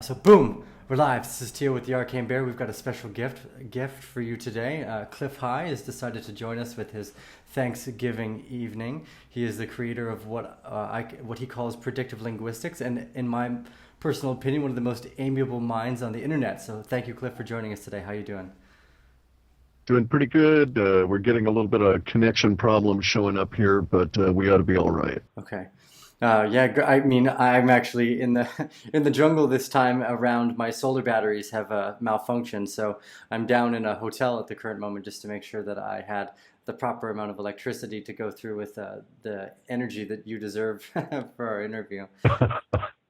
So boom, we're live. This is Tio with the Arcane Bear. We've got a special gift for you today. Clif High has decided to join us with his Thanksgiving evening. He is the creator of what he calls predictive linguistics, and in my personal opinion, one of the most amiable minds on the internet. So thank you, Clif, for joining us today. How are you doing? Doing pretty good. We're getting a little bit of connection problems showing up here, but we ought to be all right. Okay. I mean, I'm actually in the in the jungle this time around. My solar batteries have malfunctioned, so I'm down in a hotel at the current moment just to make sure that I had the proper amount of electricity to go through with the energy that you deserve for our interview.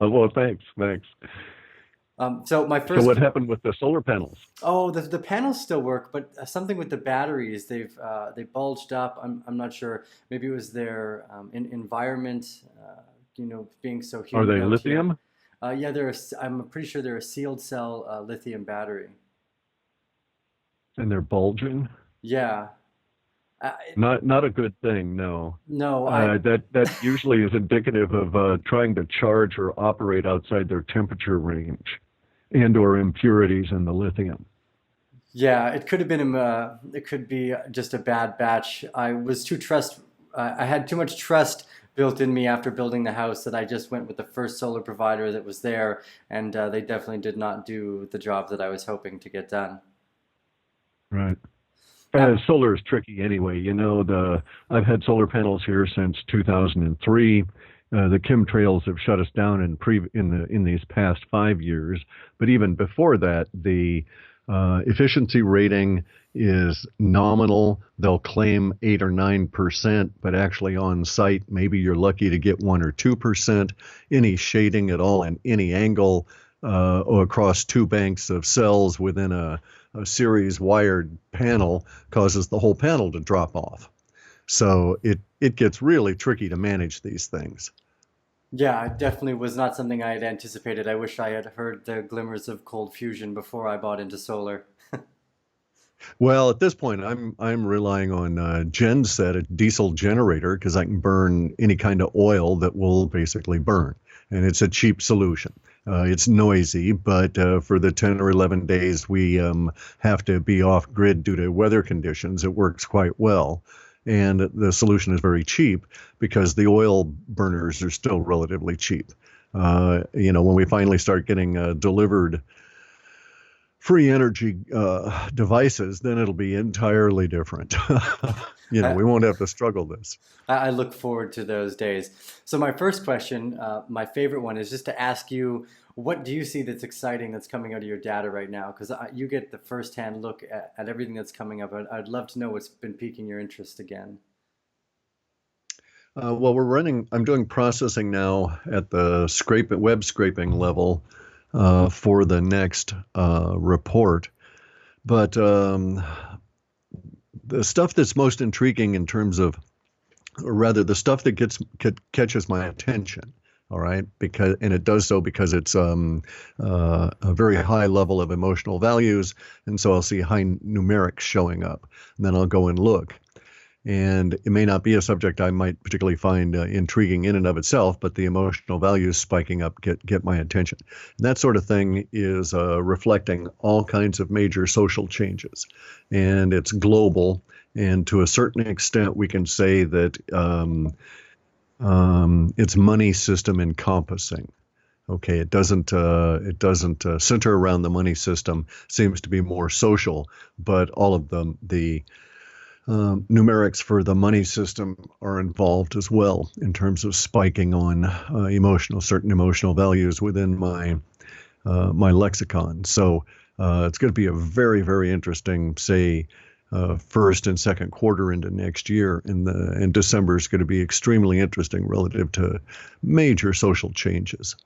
Well, thanks. So my So first, what happened with the solar panels? oh, the panels still work, but something with the batteries, they bulged up. I'm not sure. Maybe it was their environment, being so Are humid they out here. lithium Yeah, I'm pretty sure they're a sealed cell lithium battery. and they're bulging? Yeah. Uh, Not a good thing, no. no, That usually is indicative of trying to charge or operate outside their temperature range and or impurities in the lithium. yeah, it could have been, it could be just a bad batch. I had too much trust built in me after building the house that I just went with the first solar provider that was there, and they definitely did not do the job that I was hoping to get done. Right. Now, Solar is tricky anyway. I've had solar panels here since 2003. The chemtrails have shut us down in these past 5 years. But even before that, the efficiency rating is nominal. They'll claim 8 or 9%, but actually on site, maybe you're lucky to get 1 or 2%. Any shading at all in any angle or across two banks of cells within a series wired panel causes the whole panel to drop off. So it gets really tricky to manage these things. yeah, it definitely was not something I had anticipated. I wish I had heard the glimmers of cold fusion before I bought into solar. Well, at this point, I'm relying on genset, a diesel generator, because I can burn any kind of oil that will basically burn, and it's a cheap solution. It's noisy, but for the 10 or 11 days we have to be off grid due to weather conditions, it works quite well. And the solution is very cheap because the oil burners are still relatively cheap. When we finally start getting delivered free energy devices, then it'll be entirely different. I, We won't have to struggle this. I look forward to those days. So my first question, my favorite one, is just to ask you, what do you see that's exciting that's coming out of your data right now? Because you get the first-hand look at everything that's coming up. I'd love to know what's been piquing your interest again. Well, I'm doing processing now at the web scraping level for the next report. But the stuff that's most intriguing in terms of, or rather, the stuff that catches my attention. All right, and it does so because it's a very high level of emotional values, and so I'll see high numerics showing up, and then I'll go and look. And it may not be a subject I might particularly find intriguing in and of itself, but the emotional values spiking up get my attention. And that sort of thing is reflecting all kinds of major social changes, and it's global. And to a certain extent, we can say that it's money system encompassing. Okay, it doesn't center around the money system. Seems to be more social, but all of the numerics for the money system are involved as well in terms of spiking on certain emotional values within my lexicon. So it's going to be a very, very interesting, say, first and second quarter into next year, and December is going to be extremely interesting relative to major social changes.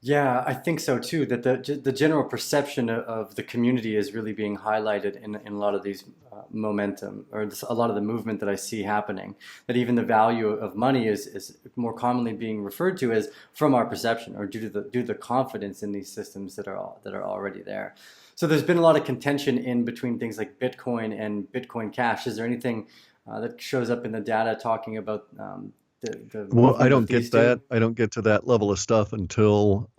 Yeah, I think so too. That the general perception of the community is really being highlighted in a lot of these momentum, or a lot of the movement that I see happening. That even the value of money is more commonly being referred to as from our perception, or due to the confidence in these systems that are already there. So there's been a lot of contention in between things like Bitcoin and Bitcoin Cash. Is there anything that shows up in the data talking about the Well, I movement of don't these get two? that. I don't get to that level of stuff until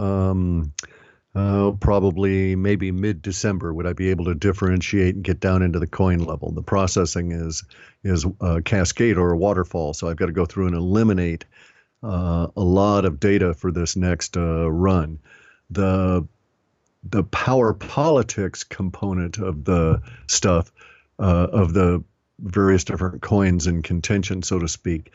probably maybe mid-December would I be able to differentiate and get down into the coin level. The processing is a cascade or a waterfall, so I've got to go through and eliminate a lot of data for this next run. The the power politics component of the stuff, of the various different coins in contention, so to speak.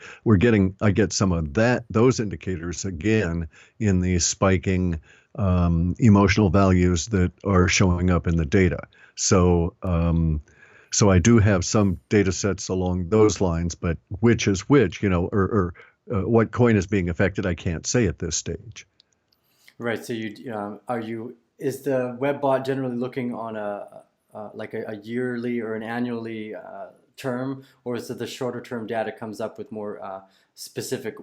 I get some of those indicators again in the spiking emotional values that are showing up in the data. So I do have some data sets along those lines, but which is which, or what coin is being affected, I can't say at this stage. Right. So is the web bot generally looking on like a yearly or an annually term, or is it the shorter term data comes up with more specific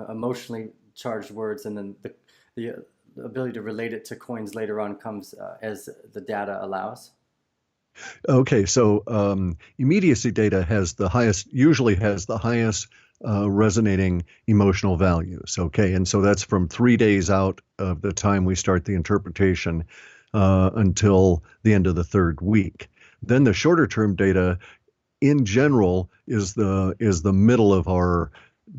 emotionally charged words, and then the ability to relate it to coins later on comes as the data allows? Okay, so immediacy data usually has the highest resonating emotional values. Okay, and so that's from 3 days out of the time we start the interpretation until the end of the third week. Then the shorter term data, in general, is the middle of our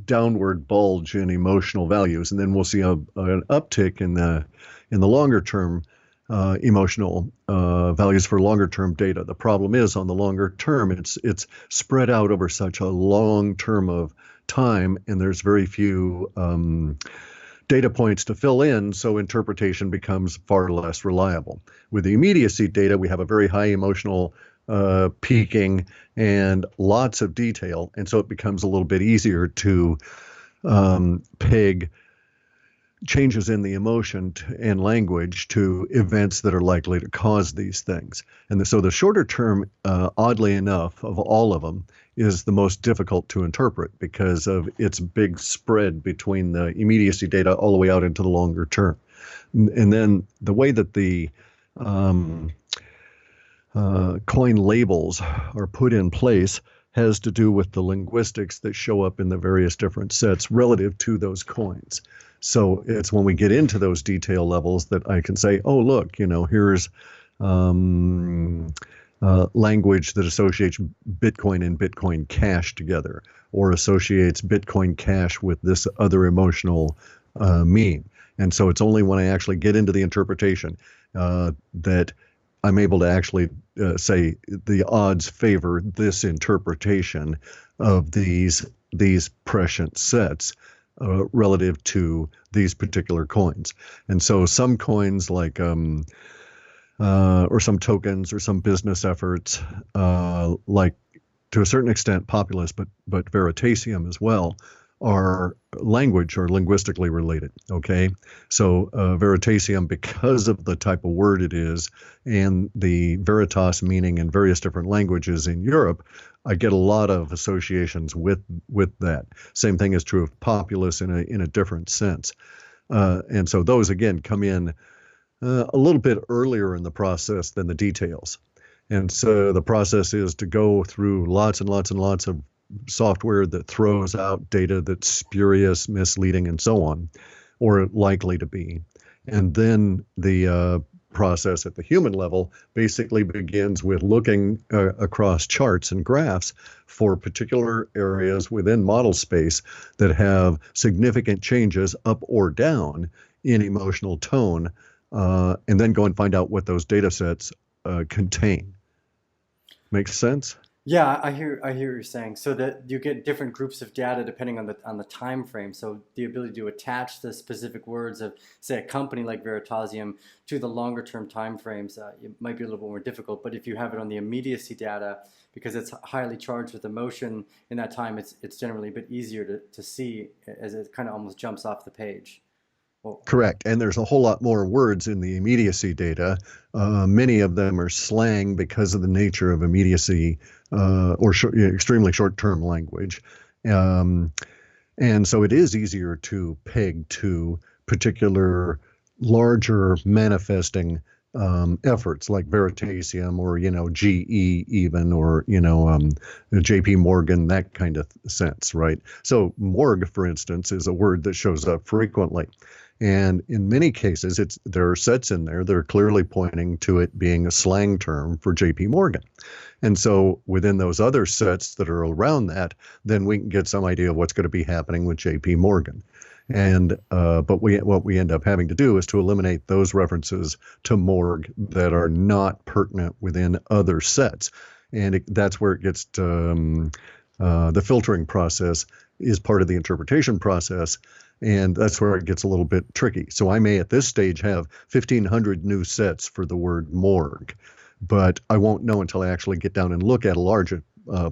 downward bulge in emotional values, and then we'll see an uptick in the longer term emotional values for longer term data. The problem is on the longer term, it's spread out over such a long term of time, and there's very few data points to fill in, so interpretation becomes far less reliable. With the immediacy data, we have a very high emotional peaking and lots of detail, and so it becomes a little bit easier to peg changes in the emotion and language to events that are likely to cause these things. And so the shorter term, oddly enough, of all of them, is the most difficult to interpret because of its big spread between the immediacy data all the way out into the longer term. And then the way that the coin labels are put in place has to do with the linguistics that show up in the various different sets relative to those coins. So it's when we get into those detail levels that I can say, oh, look, here's language that associates Bitcoin and Bitcoin Cash together, or associates Bitcoin Cash with this other emotional meme. And so it's only when I actually get into the interpretation that I'm able to actually say the odds favor this interpretation of these prescient sets relative to these particular coins. And so some coins like or some tokens or some business efforts like to a certain extent Populous, but Veritaseum as well, are language or linguistically related. Okay, so Veritaseum, because of the type of word it is and the veritas meaning in various different languages in Europe, I get a lot of associations with that. Same thing is true of Populous in a different sense, and so those again come in a little bit earlier in the process than the details. And so the process is to go through lots and lots and lots of software that throws out data that's spurious, misleading, and so on, or likely to be. And then the process at the human level basically begins with looking across charts and graphs for particular areas within model space that have significant changes up or down in emotional tone, and then go and find out what those data sets contain. Makes sense? Yeah, I hear what you're saying. So that you get different groups of data depending on the time frame. So the ability to attach the specific words of, say, a company like Veritaseum to the longer term time frames, it might be a little bit more difficult. But if you have it on the immediacy data, because it's highly charged with emotion in that time, it's generally a bit easier to see as it kind of almost jumps off the page. Well, correct. And there's a whole lot more words in the immediacy data. Many of them are slang because of the nature of immediacy or extremely short-term language. And so it is easier to peg to particular larger manifesting efforts like Veritasium or, GE even, or, JP Morgan, that kind of sense, right? So morgue, for instance, is a word that shows up frequently. And in many cases, there are sets in there that are clearly pointing to it being a slang term for JP Morgan. And so within those other sets that are around that, then we can get some idea of what's going to be happening with JP Morgan. And but what we end up having to do is to eliminate those references to morgue that are not pertinent within other sets. And that's where it gets to, the filtering process is part of the interpretation process. And that's where it gets a little bit tricky. So I may at this stage have 1,500 new sets for the word morgue, but I won't know until I actually get down and look at a larger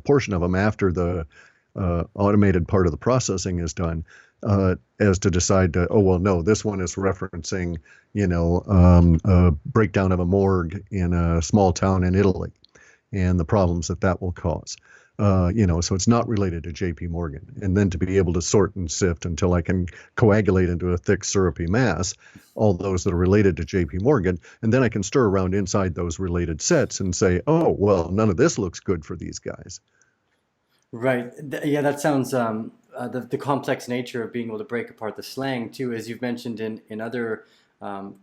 portion of them after the automated part of the processing is done, as to decide oh, well, no, this one is referencing, a breakdown of a morgue in a small town in Italy and the problems that will cause. So it's not related to JP Morgan. And then to be able to sort and sift until I can coagulate into a thick syrupy mass all those that are related to JP Morgan, and then I can stir around inside those related sets and say, oh, well, none of this looks good for these guys. Right. Yeah, that sounds the complex nature of being able to break apart the slang too, as you've mentioned in other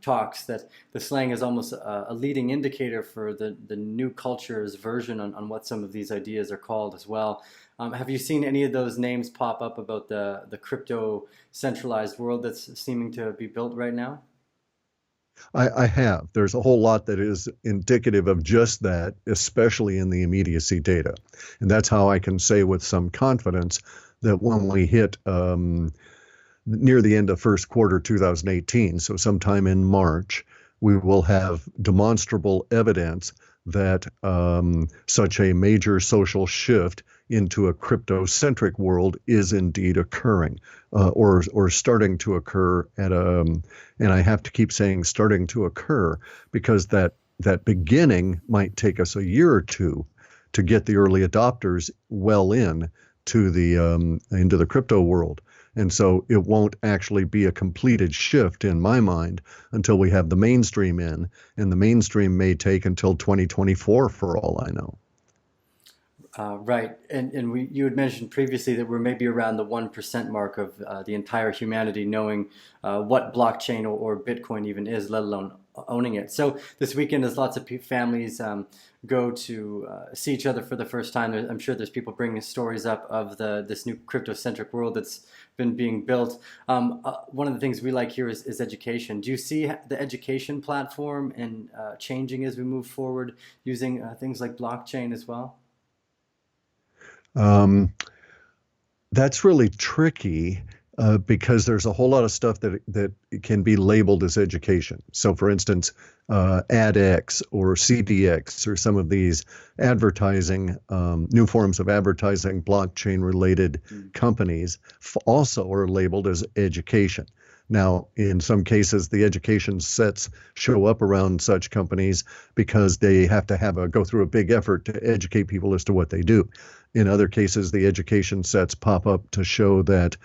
talks, that the slang is almost a leading indicator for the new culture's version on what some of these ideas are called as well. Have you seen any of those names pop up about the crypto centralized world that's seeming to be built right now? I have. There's a whole lot that is indicative of just that, especially in the immediacy data. And that's how I can say with some confidence that when we hit near the end of first quarter 2018, so sometime in March, we will have demonstrable evidence that such a major social shift into a crypto-centric world is indeed occurring, or starting to occur and I have to keep saying starting to occur, because that beginning might take us a year or two to get the early adopters well into the crypto world. And so it won't actually be a completed shift in my mind until we have the mainstream in, and the mainstream may take until 2024 for all I know. Right. And you had mentioned previously that we're maybe around the 1% mark of the entire humanity knowing what blockchain or Bitcoin even is, let alone owning it. So this weekend, as lots of families go to see each other for the first time, I'm sure there's people bringing stories up of this new crypto-centric world that's been being built. One of the things we like here is education. Do you see the education platform and changing as we move forward using things like blockchain as well? That's really tricky because there's a whole lot of stuff that can be labeled as education. So, for instance, AdX or CDX or some of these advertising, new forms of advertising, blockchain-related companies also are labeled as education. Now, in some cases, the education sets show up around such companies because they have to go through a big effort to educate people as to what they do. In other cases, the education sets pop up to show that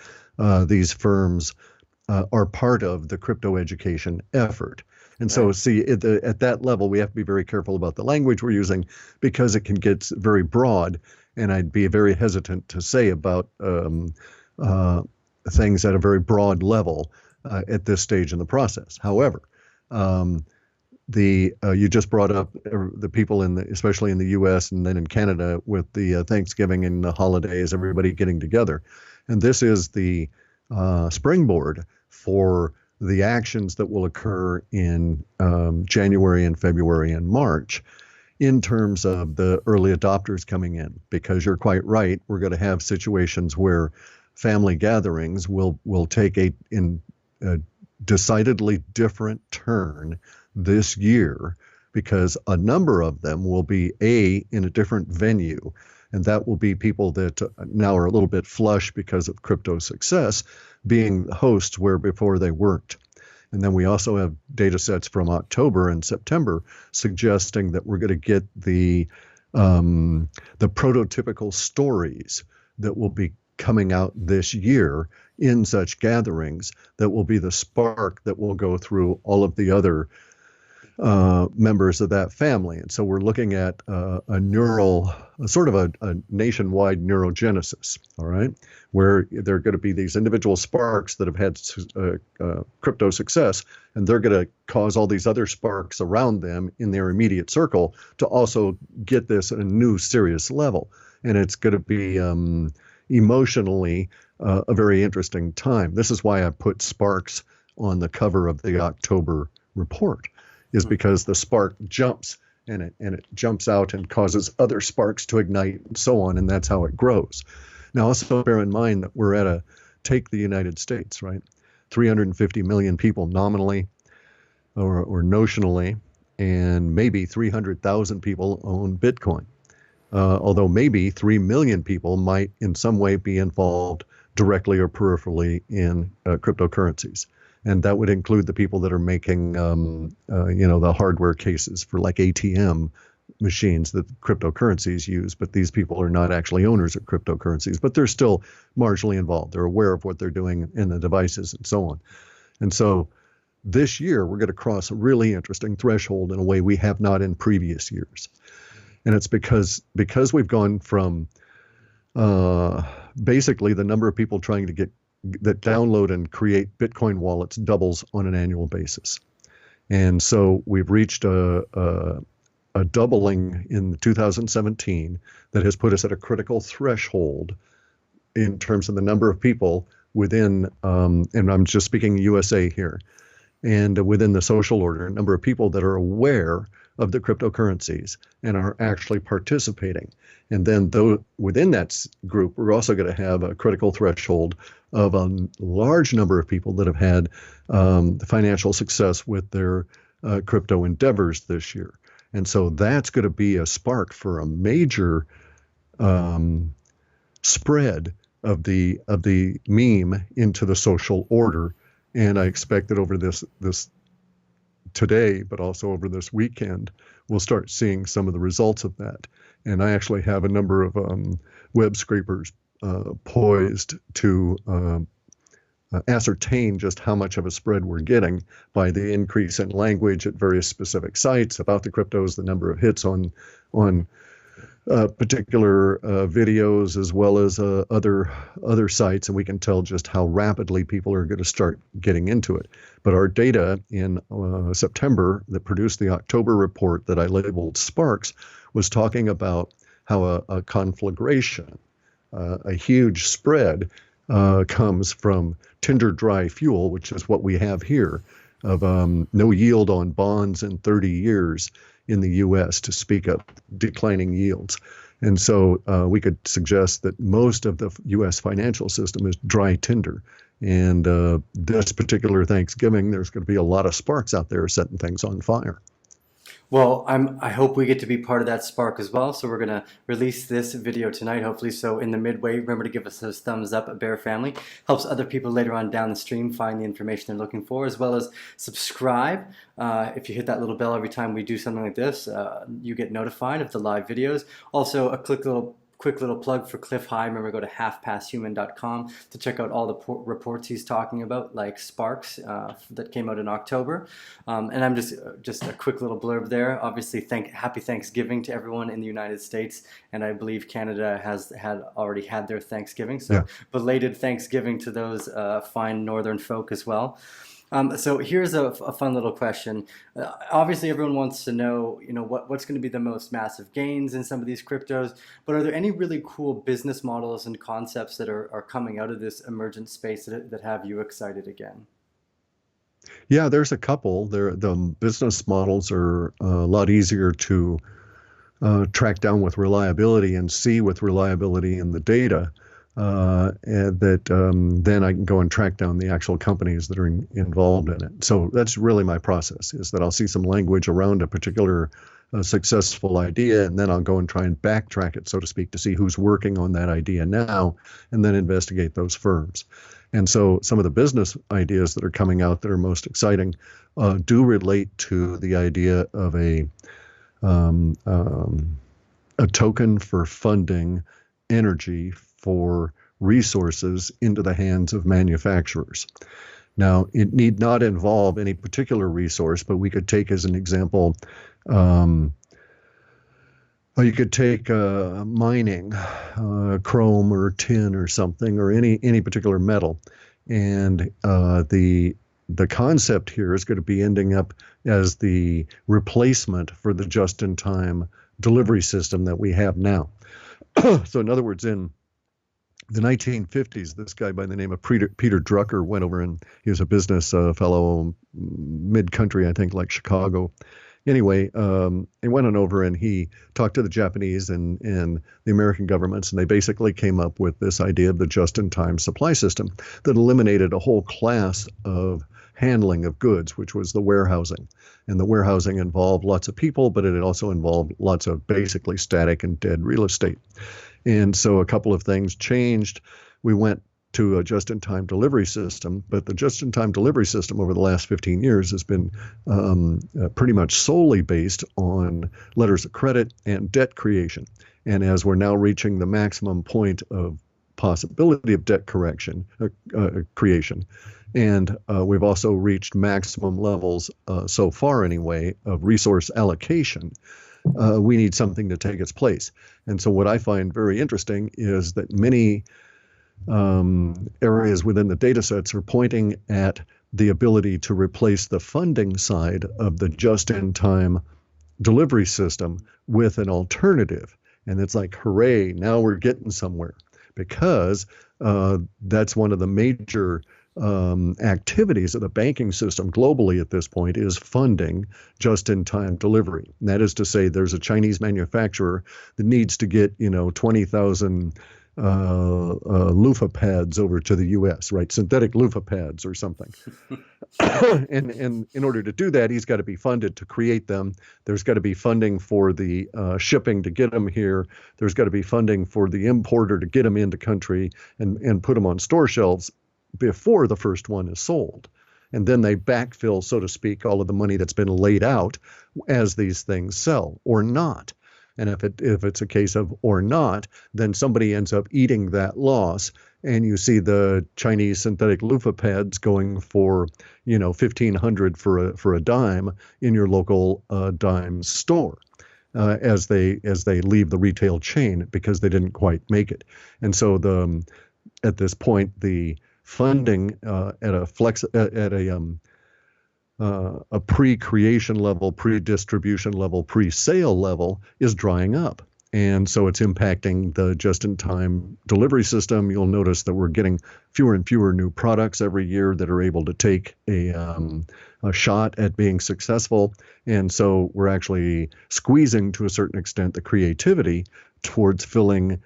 these firms are part of the crypto education effort. And so, see, at that level, we have to be very careful about the language we're using because it can get very broad. And I'd be very hesitant to say about things at a very broad level at this stage in the process. However, you just brought up the people especially in the U.S. and then in Canada with the Thanksgiving and the holidays, everybody getting together, and this is the springboard for the actions that will occur in January and February and March in terms of the early adopters coming in. Because you're quite right, we're going to have situations where family gatherings will take a decidedly different turn this year, because a number of them will be in a different venue, and that will be people that now are a little bit flush because of crypto success being hosts where before they weren't. And then we also have data sets from October and September suggesting that we're going to get the prototypical stories that will be coming out this year in such gatherings that will be the spark that will go through all of the other members of that family. And so we're looking at a sort of a nationwide neurogenesis, all right, where there are going to be these individual sparks that have had crypto success, and they're going to cause all these other sparks around them in their immediate circle to also get this at a new serious level. And it's going to be emotionally a very interesting time. This is why I put sparks on the cover of the October report, is because the spark jumps and it jumps out and causes other sparks to ignite and so on, and that's how it grows. Now, also bear in mind that we're take the United States, right? 350 million people nominally or notionally, and maybe 300,000 people own Bitcoin. Although maybe 3 million people might in some way be involved directly or peripherally in cryptocurrencies. And that would include the people that are making, the hardware cases for like ATM machines that cryptocurrencies use. But these people are not actually owners of cryptocurrencies, but they're still marginally involved. They're aware of what they're doing in the devices and so on. And so this year, we're going to cross a really interesting threshold in a way we have not in previous years. And it's because we've gone from basically the number of people trying to that download and create Bitcoin wallets doubles on an annual basis. And so we've reached a doubling in 2017 that has put us at a critical threshold in terms of the number of people within, and I'm just speaking USA here, and within the social order, a number of people that are aware of the cryptocurrencies and are actually participating. And then within that group, we're also going to have a critical threshold of a large number of people that have had financial success with their crypto endeavors this year. And so that's going to be a spark for a major spread of the meme into the social order. And I expect that over this today, but also over this weekend, we'll start seeing some of the results of that. And I actually have a number of web scrapers poised to ascertain just how much of a spread we're getting by the increase in language at various specific sites about the cryptos, the number of hits on particular videos, as well as other sites, and we can tell just how rapidly people are going to start getting into it. But our data in September that produced the October report that I labeled Sparks was talking about how a conflagration, a huge spread, comes from tinder dry fuel, which is what we have here, of no yield on bonds in 30 years in the U.S. to speak of declining yields. And so we could suggest that most of the U.S. financial system is dry tinder. And this particular Thanksgiving, there's going to be a lot of sparks out there setting things on fire. Well, I hope we get to be part of that spark as well. So we're going to release this video tonight, hopefully. So in the midway, remember to give us those thumbs up at Bear Family. Helps other people later on down the stream find the information they're looking for, as well as subscribe. If you hit that little bell every time we do something like this, you get notified of the live videos. Also, a quick little plug for Clif High. Remember, go to halfpasthuman.com to check out all the reports he's talking about, like Sparks that came out in October. And I'm just a quick little blurb there. Obviously, happy Thanksgiving to everyone in the United States, and I believe Canada has already had their Thanksgiving. So belated Thanksgiving to those fine northern folk as well. So here's a fun little question. Obviously, everyone wants to know, what's going to be the most massive gains in some of these cryptos. But are there any really cool business models and concepts that are coming out of this emergent space that have you excited again? Yeah, there's a couple. The business models are a lot easier to track down with reliability and see with reliability in the data. And that then I can go and track down the actual companies that are involved in it. So that's really my process, is that I'll see some language around a particular successful idea, and then I'll go and try and backtrack it, so to speak, to see who's working on that idea now, and then investigate those firms. And so some of the business ideas that are coming out that are most exciting do relate to the idea of a token for funding energy for resources into the hands of manufacturers. Now, it need not involve any particular resource, but we could take as an example, um, you could take mining, chrome or tin or something, or any particular metal, and the concept here is going to be ending up as the replacement for the just-in-time delivery system that we have now. So, in other words, in the 1950s, this guy by the name of Peter Drucker went over, and he was a business fellow, mid-country, I think, like Chicago. Anyway, he went on over and he talked to the Japanese and the American governments, and they basically came up with this idea of the just-in-time supply system that eliminated a whole class of handling of goods, which was the warehousing. And the warehousing involved lots of people, but it also involved lots of basically static and dead real estate. And so a couple of things changed. We went to a just-in-time delivery system, but the just-in-time delivery system over the last 15 years has been pretty much solely based on letters of credit and debt creation. And as we're now reaching the maximum point of possibility of debt creation, and we've also reached maximum levels, so far anyway, of resource allocation, we need something to take its place. And so what I find very interesting is that many areas within the data sets are pointing at the ability to replace the funding side of the just-in-time delivery system with an alternative. And it's like, hooray, now we're getting somewhere, because that's one of the major activities of the banking system globally at this point is funding just-in-time delivery. And that is to say, there's a Chinese manufacturer that needs to get 20,000 loofah pads over to the U.S., right? Synthetic loofah pads or something. and in order to do that, he's got to be funded to create them. There's got to be funding for the shipping to get them here. There's got to be funding for the importer to get them into country and put them on store shelves before the first one is sold. And then they backfill, so to speak, all of the money that's been laid out as these things sell or not. And if it's a case of or not, then somebody ends up eating that loss. And you see the Chinese synthetic loofah pads going for, $1,500 for a dime in your local dime store, as they leave the retail chain because they didn't quite make it. And so at this point, the funding at a pre-creation level, pre-distribution level, pre-sale level is drying up. And so it's impacting the just-in-time delivery system. You'll notice that we're getting fewer and fewer new products every year that are able to take a shot at being successful. And so we're actually squeezing, to a certain extent, the creativity towards filling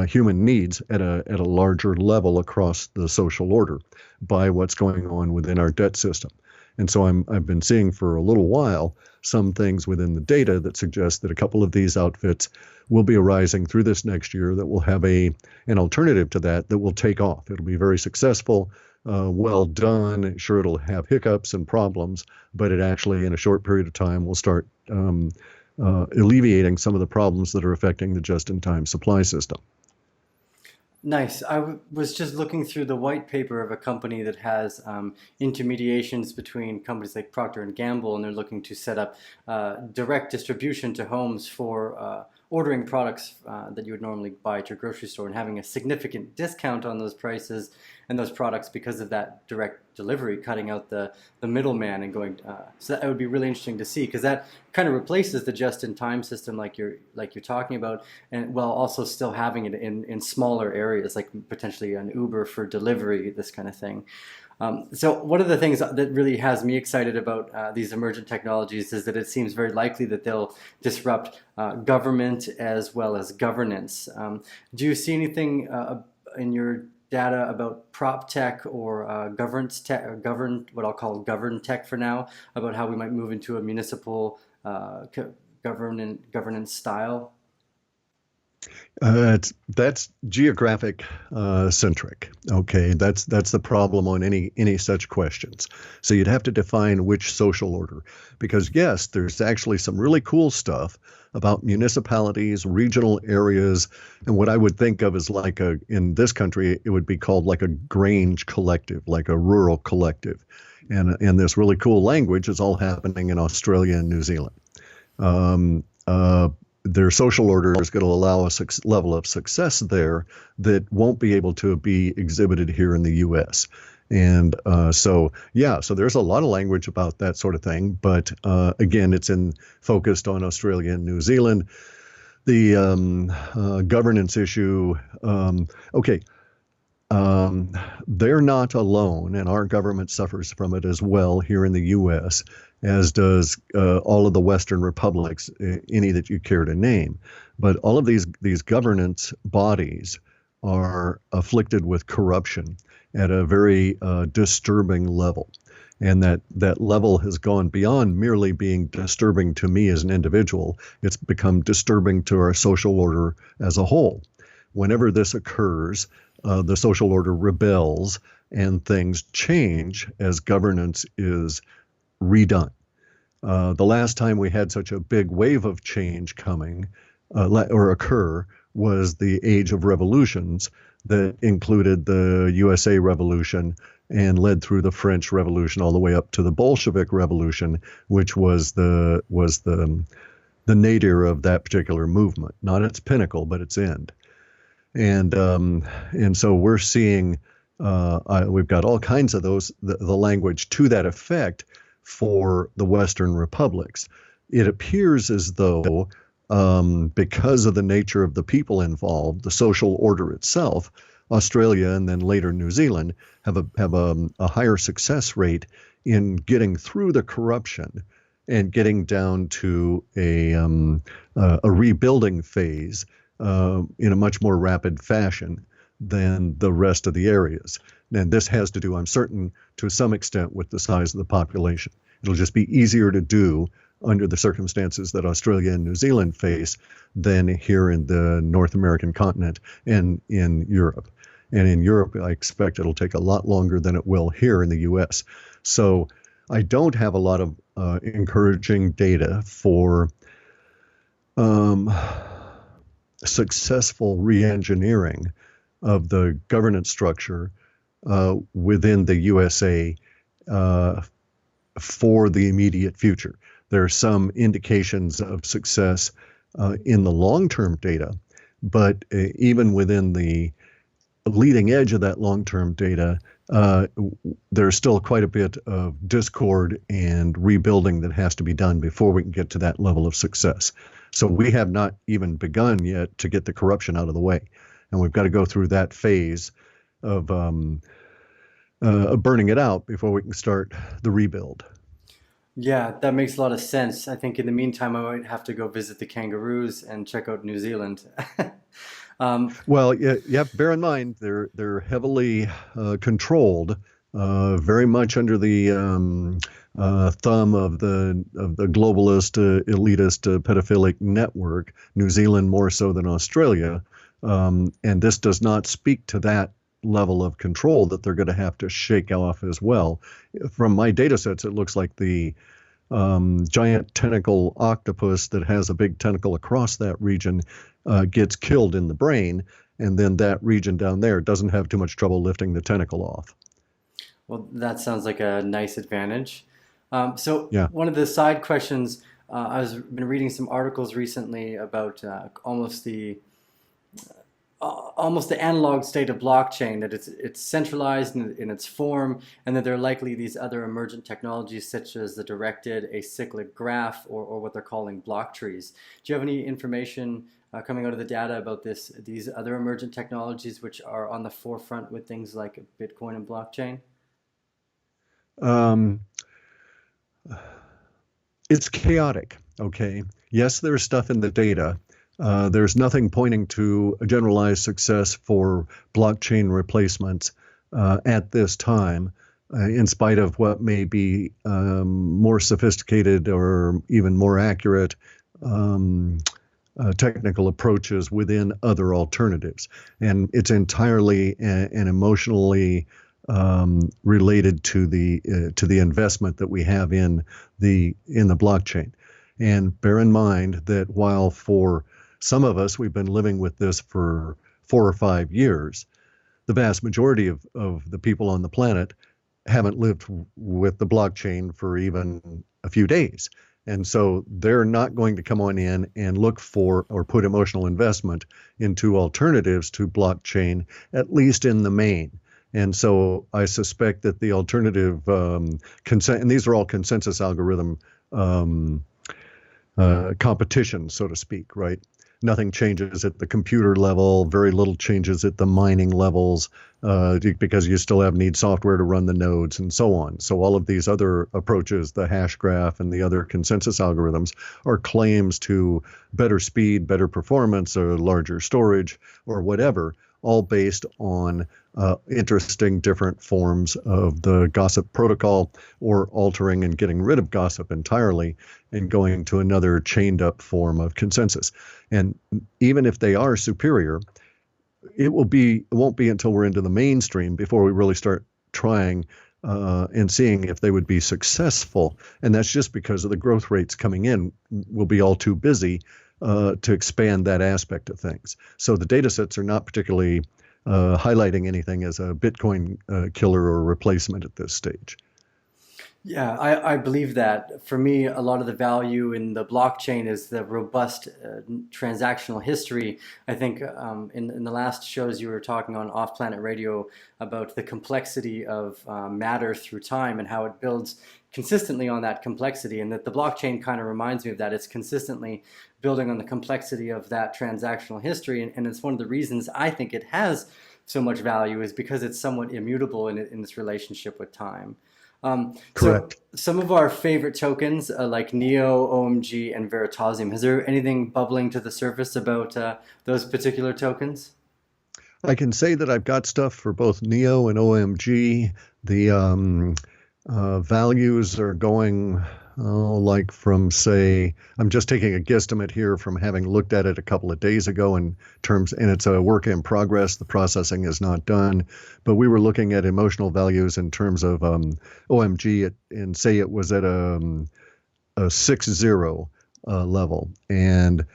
human needs at a larger level across the social order by what's going on within our debt system. And so I've been seeing for a little while some things within the data that suggest that a couple of these outfits will be arising through this next year that will have an alternative to that will take off. It'll be very successful, well done. Sure, it'll have hiccups and problems, but it actually, in a short period of time, will start alleviating some of the problems that are affecting the just-in-time supply system. Nice. I was just looking through the white paper of a company that has intermediations between companies like Procter and Gamble, and they're looking to set up direct distribution to homes for ordering products that you would normally buy at your grocery store and having a significant discount on those prices and those products because of that direct delivery, cutting out the middleman and going. So that would be really interesting to see, because that kind of replaces the just-in-time system like you're talking about, and while also still having it in smaller areas, like potentially an Uber for delivery, this kind of thing. So one of the things that really has me excited about these emergent technologies is that it seems very likely that they'll disrupt government as well as governance. Do you see anything in your data about prop tech or governance tech, or what I'll call governed tech for now, about how we might move into a municipal governance style? That's geographic centric. Okay, that's the problem on any such questions. So you'd have to define which social order, because yes, there's actually some really cool stuff about municipalities, regional areas, and what I would think of as like in this country, it would be called like a grange collective, like a rural collective, and this really cool language is all happening in Australia and New Zealand. Um, uh, their social order is going to allow a level of success there that won't be able to be exhibited here in the U.S. And so there's a lot of language about that sort of thing. But again, it's focused on Australia and New Zealand. The governance issue, okay, they're not alone, and our government suffers from it as well here in the U.S., as does all of the Western republics, any that you care to name. But all of these governance bodies are afflicted with corruption at a very disturbing level. And that level has gone beyond merely being disturbing to me as an individual. It's become disturbing to our social order as a whole. Whenever this occurs, the social order rebels and things change as governance is redone. The last time we had such a big wave of change coming or occur was the age of revolutions that included the USA Revolution and led through the French Revolution all the way up to the Bolshevik Revolution, which was the nadir of that particular movement, not its pinnacle, but its end. And so we're seeing we've got all kinds of the language to that effect for the Western republics. It appears as though because of the nature of the people involved, the social order itself, Australia and then later New Zealand have a higher success rate in getting through the corruption and getting down to a rebuilding phase in a much more rapid fashion than the rest of the areas. And this has to do, I'm certain, to some extent with the size of the population. It'll just be easier to do under the circumstances that Australia and New Zealand face than here in the North American continent and in Europe. And in Europe, I expect it'll take a lot longer than it will here in the US. So I don't have a lot of encouraging data for successful re-engineering of the governance structure within the USA for the immediate future. There are some indications of success in the long-term data, but even within the leading edge of that long-term data, there's still quite a bit of discord and rebuilding that has to be done before we can get to that level of success. So we have not even begun yet to get the corruption out of the way. And we've got to go through that phase of burning it out before we can start the rebuild. Yeah, that makes a lot of sense. I think in the meantime, I might have to go visit the kangaroos and check out New Zealand. Well, yeah, bear in mind they're heavily controlled, very much under the thumb of the globalist, elitist, pedophilic network. New Zealand more so than Australia, and this does not speak to that level of control that they're going to have to shake off as well. From my data sets, it looks like the giant tentacle octopus that has a big tentacle across that region gets killed in the brain, and then that region down there doesn't have too much trouble lifting the tentacle off. Well, that sounds like a nice advantage. So Yeah. one of the side questions, I've been reading some articles recently about almost the analog state of blockchain, that it's centralized in its form, and that there are likely these other emergent technologies such as the directed acyclic graph or what they're calling block trees. Do you have any information coming out of the data about these other emergent technologies which are on the forefront with things like Bitcoin and blockchain? It's chaotic, okay? Yes, there's stuff in the data. There's nothing pointing to a generalized success for blockchain replacements at this time, in spite of what may be more sophisticated or even more accurate technical approaches within other alternatives, and it's entirely and emotionally related to the investment that we have in the blockchain. And bear in mind that while for some of us we've been living with this for 4 or 5 years, the vast majority of the people on the planet haven't lived with the blockchain for even a few days. And so they're not going to come on in and look for or put emotional investment into alternatives to blockchain, at least in the main. And so I suspect that the alternative and these are all consensus algorithm competition, so to speak, right? Nothing changes at the computer level, very little changes at the mining levels, because you still need software to run the nodes and so on. So all of these other approaches, the hash graph and the other consensus algorithms, are claims to better speed, better performance, or larger storage, or whatever, all based on interesting different forms of the gossip protocol, or altering and getting rid of gossip entirely and going to another chained up form of consensus. And even if they are superior, it won't be until we're into the mainstream before we really start trying and seeing if they would be successful. And that's just because of the growth rates coming in. We'll be all too busy to expand that aspect of things. So the data sets are not particularly highlighting anything as a Bitcoin killer or replacement at this stage. Yeah, I believe that. For me, a lot of the value in the blockchain is the robust transactional history. I think in the last shows you were talking on Off Planet Radio about the complexity of matter through time and how it builds consistently on that complexity, and that the blockchain kind of reminds me of that. It's consistently building on the complexity of that transactional history, and it's one of the reasons I think it has so much value is because it's somewhat immutable in its relationship with time. Correct. So some of our favorite tokens like NEO, OMG, and Veritaseum, is there anything bubbling to the surface about those particular tokens? I can say that I've got stuff for both NEO and OMG. The values are going like from, say, I'm just taking a guesstimate here from having looked at it a couple of days ago and it's a work in progress. The processing is not done, but we were looking at emotional values in terms of OMG and say it was at a 6.0 level, and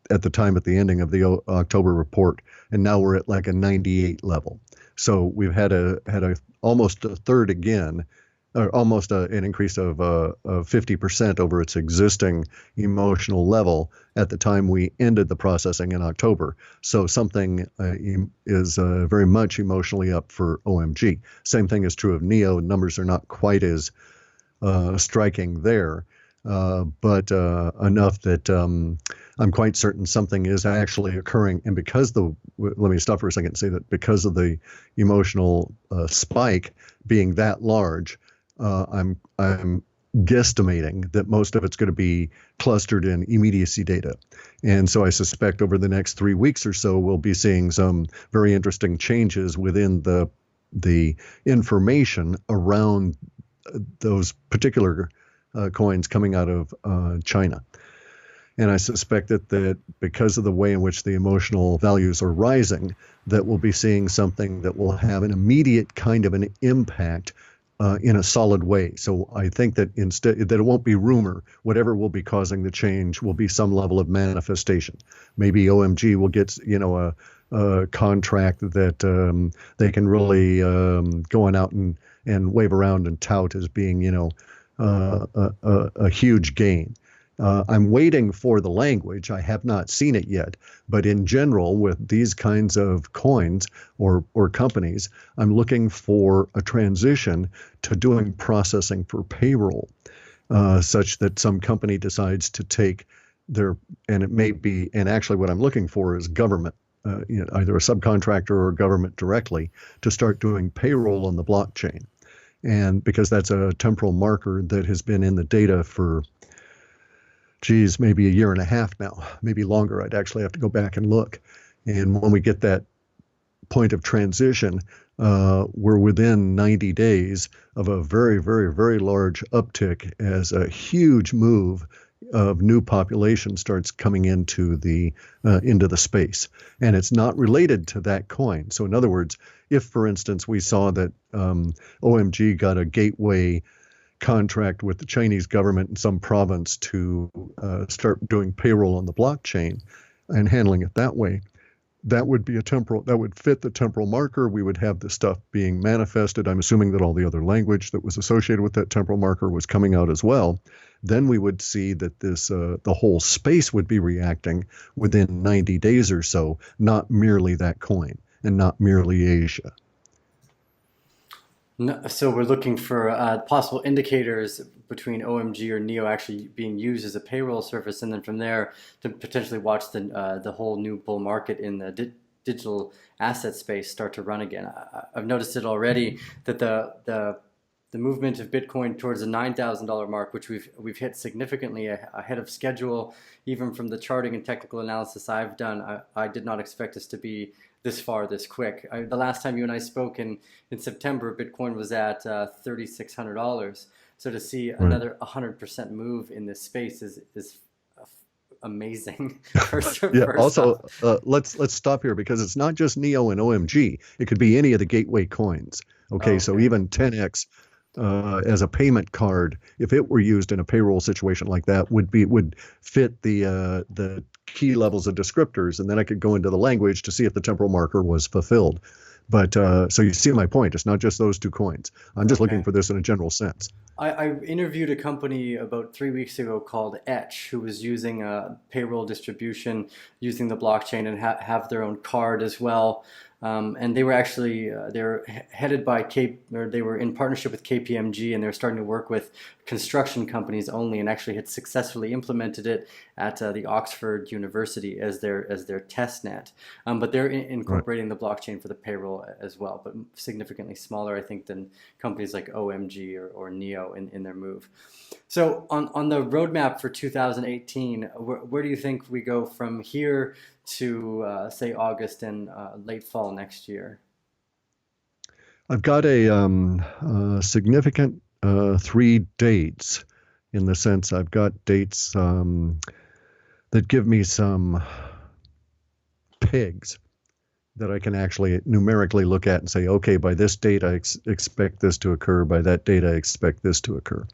at the time at the ending of the October report, and now we're at like a 98 level. So we've had almost a third again, or almost an increase of 50% over its existing emotional level at the time we ended the processing in October. So something is very much emotionally up for OMG. Same thing is true of NEO. Numbers are not quite as striking there, but enough that I'm quite certain something is actually occurring. And let me stop for a second and say that because of the emotional spike being that large, I'm guesstimating that most of it's going to be clustered in immediacy data. And so I suspect over the next 3 weeks or so, we'll be seeing some very interesting changes within the information around those particular coins coming out of China. And I suspect that because of the way in which the emotional values are rising, that we'll be seeing something that will have an immediate kind of an impact in a solid way. So I think that instead that it won't be rumor. Whatever will be causing the change will be some level of manifestation. Maybe OMG will get a contract that they can really go on out and wave around and tout as being a huge gain. I'm waiting for the language. I have not seen it yet. But in general, with these kinds of coins or companies, I'm looking for a transition to doing processing for payroll, such that some company decides to take and it may be, and actually what I'm looking for is government, either a subcontractor or government directly, to start doing payroll on the blockchain. And because that's a temporal marker that has been in the data for maybe a year and a half now, maybe longer. I'd actually have to go back and look. And when we get that point of transition, we're within 90 days of a very, very, very large uptick as a huge move of new population starts coming into the space, and it's not related to that coin. So in other words, if for instance we saw that OMG got a gateway contract with the Chinese government in some province to start doing payroll on the blockchain and handling it that way, that would fit the temporal marker. We would have the stuff being manifested. I'm assuming that all the other language that was associated with that temporal marker was coming out as well. Then we would see that the whole space would be reacting within 90 days or so, not merely that coin and not merely Asia. No, so we're looking for possible indicators between OMG or NEO actually being used as a payroll service, and then from there to potentially watch the whole new bull market in the digital asset space start to run again. I've noticed it already that the movement of Bitcoin towards the $9,000 mark, which we've hit significantly ahead of schedule, even from the charting and technical analysis I've done. I did not expect us to be this far, this quick. The last time you and I spoke in September, Bitcoin was at $3,600. So to see another 100% move in this space is amazing. Also, let's stop here, because it's not just NEO and OMG. It could be any of the gateway coins. Okay, so even 10x as a payment card, if it were used in a payroll situation like that, would fit the key levels of descriptors, and then I could go into the language to see if the temporal marker was fulfilled. But so you see my point. It's not just those two coins. I'm just looking for this in a general sense. I interviewed a company about 3 weeks ago called Etch, who was using payroll distribution using the blockchain and have their own card as well. And they were actually they're headed by they were in partnership with KPMG, and they're starting to work with construction companies only, and actually had successfully implemented it at the Oxford University as their test net. But they're incorporating the blockchain for the payroll as well, but significantly smaller, I think, than companies like OMG or NEO in their move. So on the roadmap for 2018, where do you think we go from here to say August and late fall next year? I've got a significant 3 dates, in the sense I've got dates that give me some pegs that I can actually numerically look at and say, okay, by this date I expect this to occur, by that date I expect this to occur.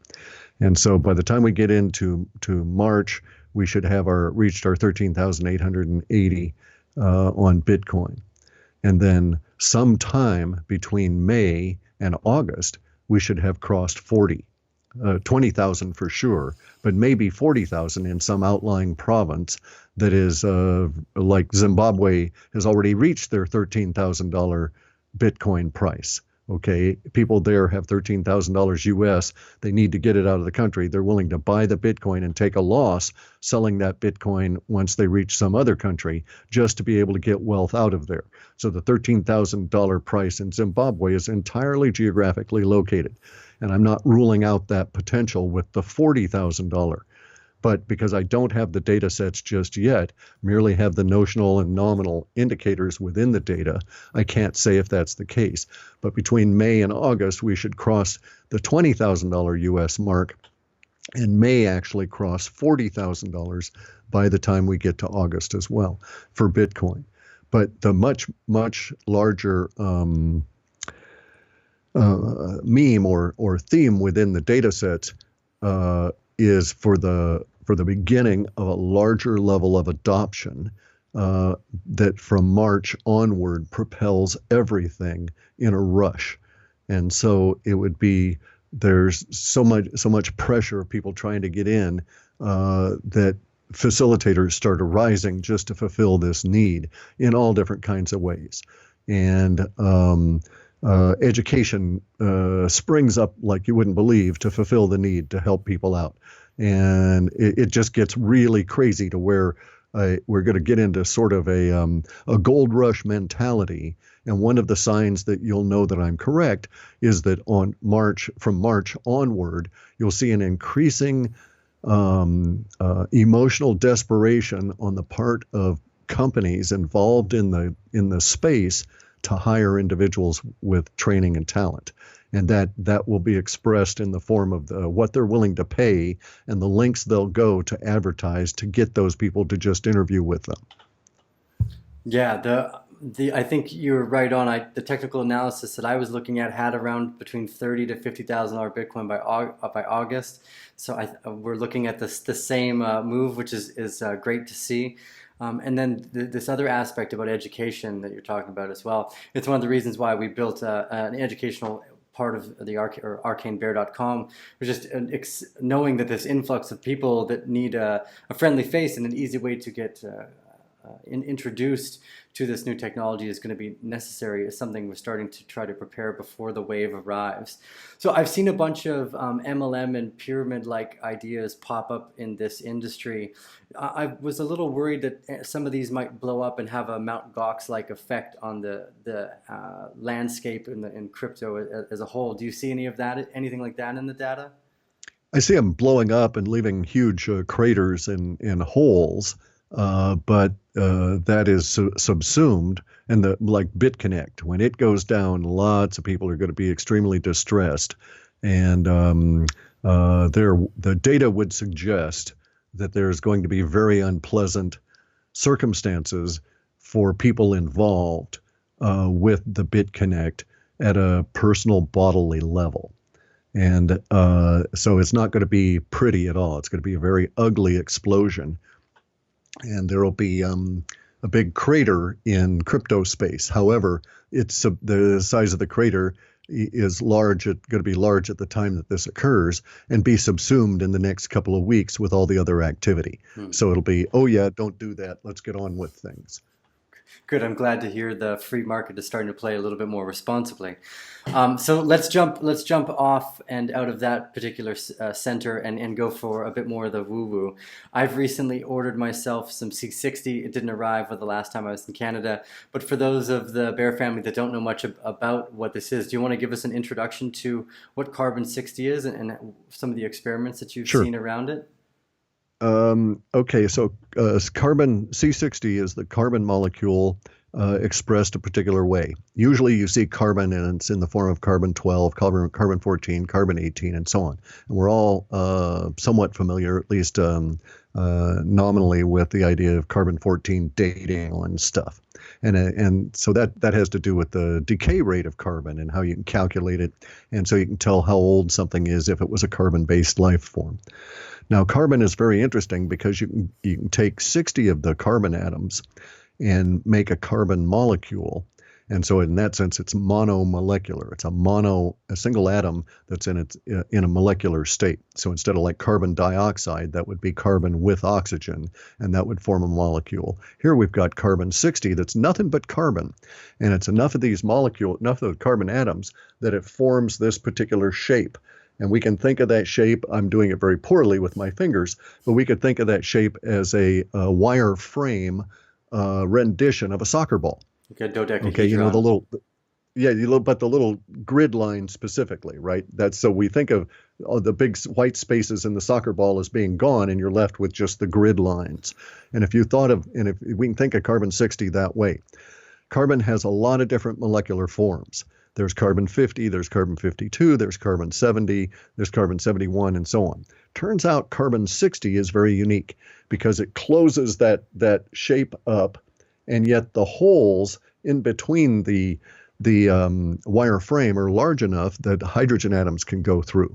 And so by the time we get into March, we should have reached our 13,880 on Bitcoin. And then sometime between May and August, we should have crossed 20,000 for sure, but maybe 40,000 in some outlying province that is like Zimbabwe has already reached their $13,000 Bitcoin price. Okay, people there have $13,000 US. They need to get it out of the country. They're willing to buy the Bitcoin and take a loss selling that Bitcoin once they reach some other country, just to be able to get wealth out of there. So the $13,000 price in Zimbabwe is entirely geographically located. And I'm not ruling out that potential with the $40,000. But because I don't have the data sets just yet, merely have the notional and nominal indicators within the data, I can't say if that's the case. But between May and August, we should cross the $20,000 US mark, and may actually cross $40,000 by the time we get to August as well for Bitcoin. But the much larger meme or theme within the data sets is for the beginning of a larger level of adoption that from March onward propels everything in a rush. And so it would be, there's so much pressure of people trying to get in that facilitators start arising just to fulfill this need in all different kinds of ways. And education springs up like you wouldn't believe to fulfill the need to help people out. And it just gets really crazy to where we're going to get into sort of a gold rush mentality. And one of the signs that you'll know that I'm correct is that from March onward, you'll see an increasing emotional desperation on the part of companies involved in the space to hire individuals with training and talent. and that will be expressed in the form of what they're willing to pay and the links they'll go to advertise to get those people to just interview with them. Yeah, the I think you're right on. The technical analysis that I was looking at had around between $30,000 to $50,000 Bitcoin by August. So we're looking at the same move, which is great to see. And then this other aspect about education that you're talking about as well. It's one of the reasons why we built an educational part of the arcanebear.com, was just knowing that this influx of people that need a friendly face and an easy way to get introduced to this new technology is going to be necessary is something we're starting to try to prepare before the wave arrives. So I've seen a bunch of MLM and pyramid-like ideas pop up in this industry. I was a little worried that some of these might blow up and have a Mt. Gox-like effect on the landscape in crypto as a whole. Do you see anything like that in the data? I see them blowing up and leaving huge craters and holes. But that is subsumed, and like Bitconnect, when it goes down, lots of people are going to be extremely distressed, and the data would suggest that there's going to be very unpleasant circumstances for people involved with the Bitconnect at a personal bodily level. And so it's not going to be pretty at all. It's going to be a very ugly explosion. And there will be a big crater in crypto space. However, the size of the crater is large. It's going to be large at the time that this occurs and be subsumed in the next couple of weeks with all the other activity. So it'll be, oh yeah, don't do that. Let's get on with things. Good. I'm glad to hear the free market is starting to play a little bit more responsibly. So let's jump off and out of that particular center and go for a bit more of the woo-woo. I've recently ordered myself some C60. It didn't arrive the last time I was in Canada. But for those of the Bear family that don't know much about what this is, do you want to give us an introduction to what carbon 60 is and some of the experiments that you've seen around it? Okay, so carbon C60 is the carbon molecule expressed a particular way. Usually you see carbon and it's in the form of carbon 12, carbon 14, carbon 18, and so on. And we're all somewhat familiar, at least nominally, with the idea of carbon 14 dating and stuff. And so that has to do with the decay rate of carbon and how you can calculate it. And so you can tell how old something is if it was a carbon-based life form. Now, carbon is very interesting because you can take 60 of the carbon atoms and make a carbon molecule. And so in that sense, it's monomolecular. It's a single atom that's in a molecular state. So instead of like carbon dioxide, that would be carbon with oxygen, and that would form a molecule. Here we've got carbon 60 that's nothing but carbon. And it's enough of the carbon atoms that it forms this particular shape. And we can think of that shape, I'm doing it very poorly with my fingers, but we could think of that shape as a wire frame rendition of a soccer ball. Okay, dodecahedron. Okay, but the little grid line specifically, right? So we think of the big white spaces in the soccer ball as being gone, and you're left with just the grid lines. And if we can think of carbon 60 that way, carbon has a lot of different molecular forms. There's carbon 50, there's carbon 52, there's carbon 70, there's carbon 71, and so on. Turns out carbon 60 is very unique because it closes that shape up, and yet the holes in between the wire frame are large enough that hydrogen atoms can go through.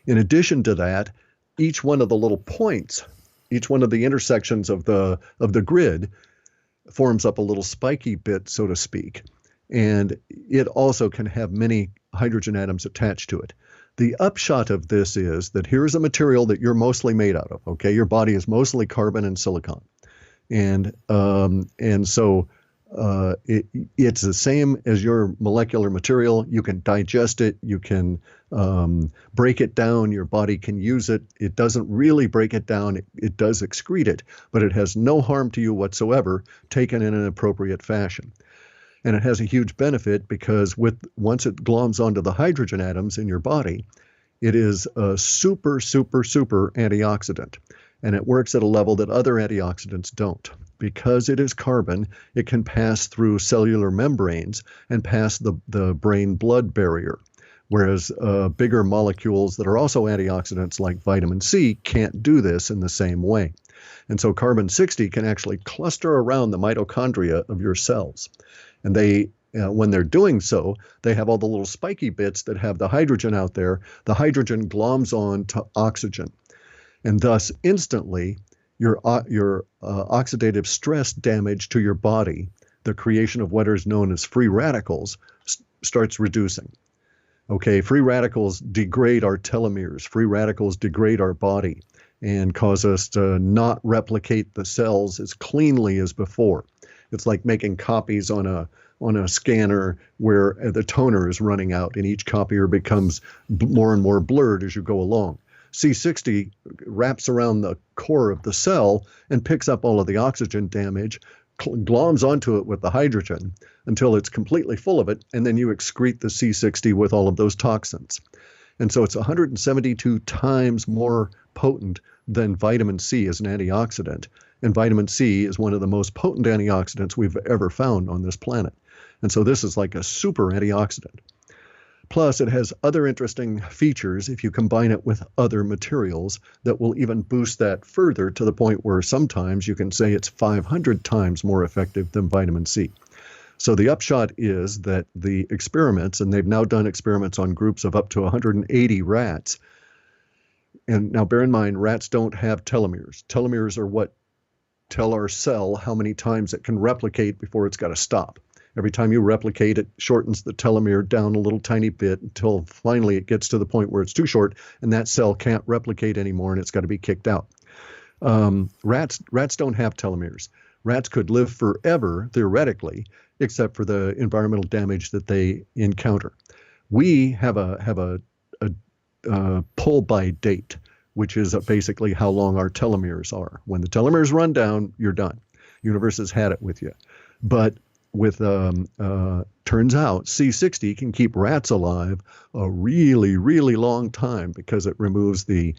In addition to that, each one of the little points, each one of the intersections of the grid forms up a little spiky bit, so to speak. And it also can have many hydrogen atoms attached to it. The upshot of this is that here's a material that you're mostly made out of. Okay, your body is mostly carbon and silicon, and so it's the same as your molecular material. You can digest it. You can break it down. Your body can use it. It doesn't really break it down. It does excrete it, but it has no harm to you whatsoever, taken in an appropriate fashion. And it has a huge benefit because once it gloms onto the hydrogen atoms in your body, it is a super, super, super antioxidant. And it works at a level that other antioxidants don't. Because it is carbon, it can pass through cellular membranes and pass the brain-blood barrier, whereas bigger molecules that are also antioxidants like vitamin C can't do this in the same way. And so carbon-60 can actually cluster around the mitochondria of your cells. And they, when they're doing so, they have all the little spiky bits that have the hydrogen out there. The hydrogen gloms on to oxygen. And thus, instantly, your oxidative stress damage to your body, the creation of what is known as free radicals, starts reducing. Okay, free radicals degrade our telomeres. Free radicals degrade our body and cause us to not replicate the cells as cleanly as before. It's like making copies on a scanner where the toner is running out and each copier becomes more and more blurred as you go along. C60 wraps around the core of the cell and picks up all of the oxygen damage, gloms onto it with the hydrogen until it's completely full of it, and then you excrete the C60 with all of those toxins. And so it's 172 times more potent than vitamin C as an antioxidant. And vitamin C is one of the most potent antioxidants we've ever found on this planet. And so this is like a super antioxidant. Plus, it has other interesting features if you combine it with other materials that will even boost that further to the point where sometimes you can say it's 500 times more effective than vitamin C. So the upshot is that the experiments, and they've now done experiments on groups of up to 180 rats. And now bear in mind, rats don't have telomeres. Telomeres are what tell our cell how many times it can replicate before it's got to stop. Every time you replicate, it shortens the telomere down a little tiny bit until finally it gets to the point where it's too short and that cell can't replicate anymore and it's got to be kicked out. Rats don't have telomeres. Rats could live forever, theoretically, except for the environmental damage that they encounter. We have a pull by date, which is basically how long our telomeres are. When the telomeres run down, you're done. Universe has had it with you. But with turns out C60 can keep rats alive a really, really long time because it removes the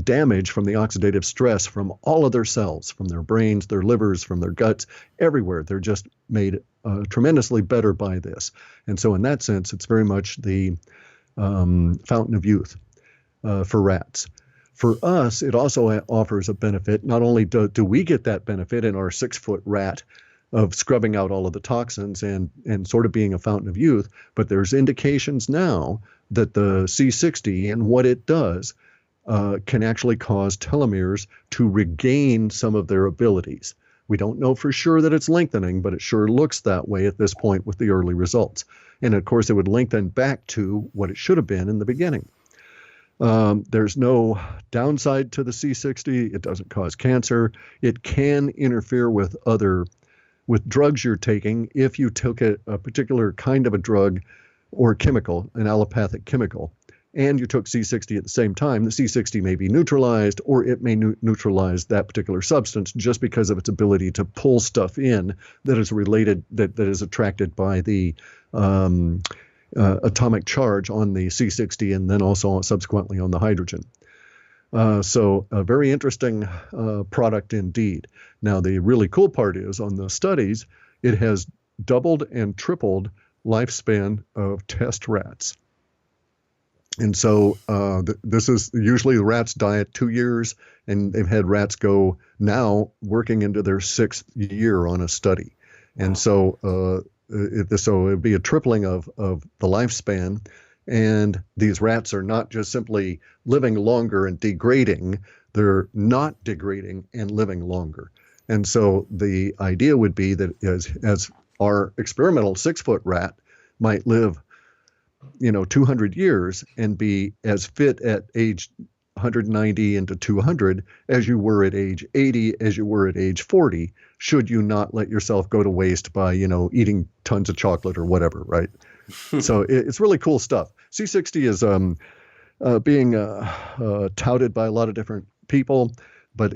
damage from the oxidative stress from all of their cells, from their brains, their livers, from their guts, everywhere. They're just made tremendously better by this. And so in that sense, it's very much the fountain of youth for rats. For us, it also offers a benefit. Not only do we get that benefit in our 6-foot rat of scrubbing out all of the toxins and sort of being a fountain of youth, but there's indications now that the C60 and what it does can actually cause telomeres to regain some of their abilities. We don't know for sure that it's lengthening, but it sure looks that way at this point with the early results. And of course, it would lengthen back to what it should have been in the beginning. There's no downside to the C60. It doesn't cause cancer. It can interfere with drugs you're taking. If you took a particular kind of a drug or chemical, an allopathic chemical, and you took C60 at the same time, the C60 may be neutralized, or it may neutralize that particular substance just because of its ability to pull stuff in that is related, that is attracted by the atomic charge on the C60 and then also subsequently on the hydrogen. So a very interesting product indeed. Now, the really cool part is on the studies, it has doubled and tripled lifespan of test rats. And so this is usually the rats die at 2 years, and they've had rats go now working into their 6th year on a study. And so it would be a tripling of the lifespan. And these rats are not just simply living longer and degrading, they're not degrading and living longer. And so the idea would be that as our experimental 6-foot rat might live 200 years and be as fit at age 190 into 200 as you were at age 80, as you were at age 40, should you not let yourself go to waste by, eating tons of chocolate or whatever, right? So it's really cool stuff. C60 is being touted by a lot of different people, but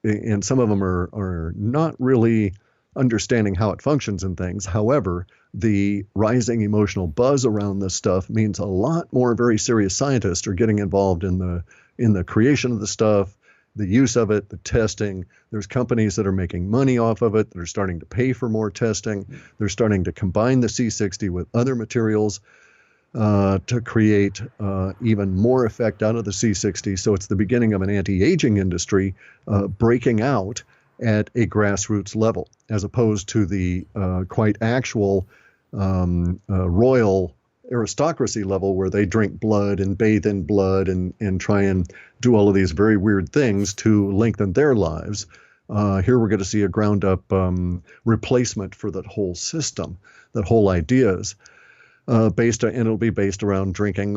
and some of them are not really understanding how it functions and things. However, the rising emotional buzz around this stuff means a lot more very serious scientists are getting involved in the creation of the stuff, the use of it, the testing. There's companies that are making money off of it that are starting to pay for more testing. They're starting to combine the C60 with other materials. to create even more effect out of the C60. So it's the beginning of an anti-aging industry breaking out at a grassroots level, as opposed to the quite actual royal aristocracy level where they drink blood and bathe in blood and try and do all of these very weird things to lengthen their lives. Here we're going to see a ground up replacement for that whole system, that whole ideas. And it'll be based around drinking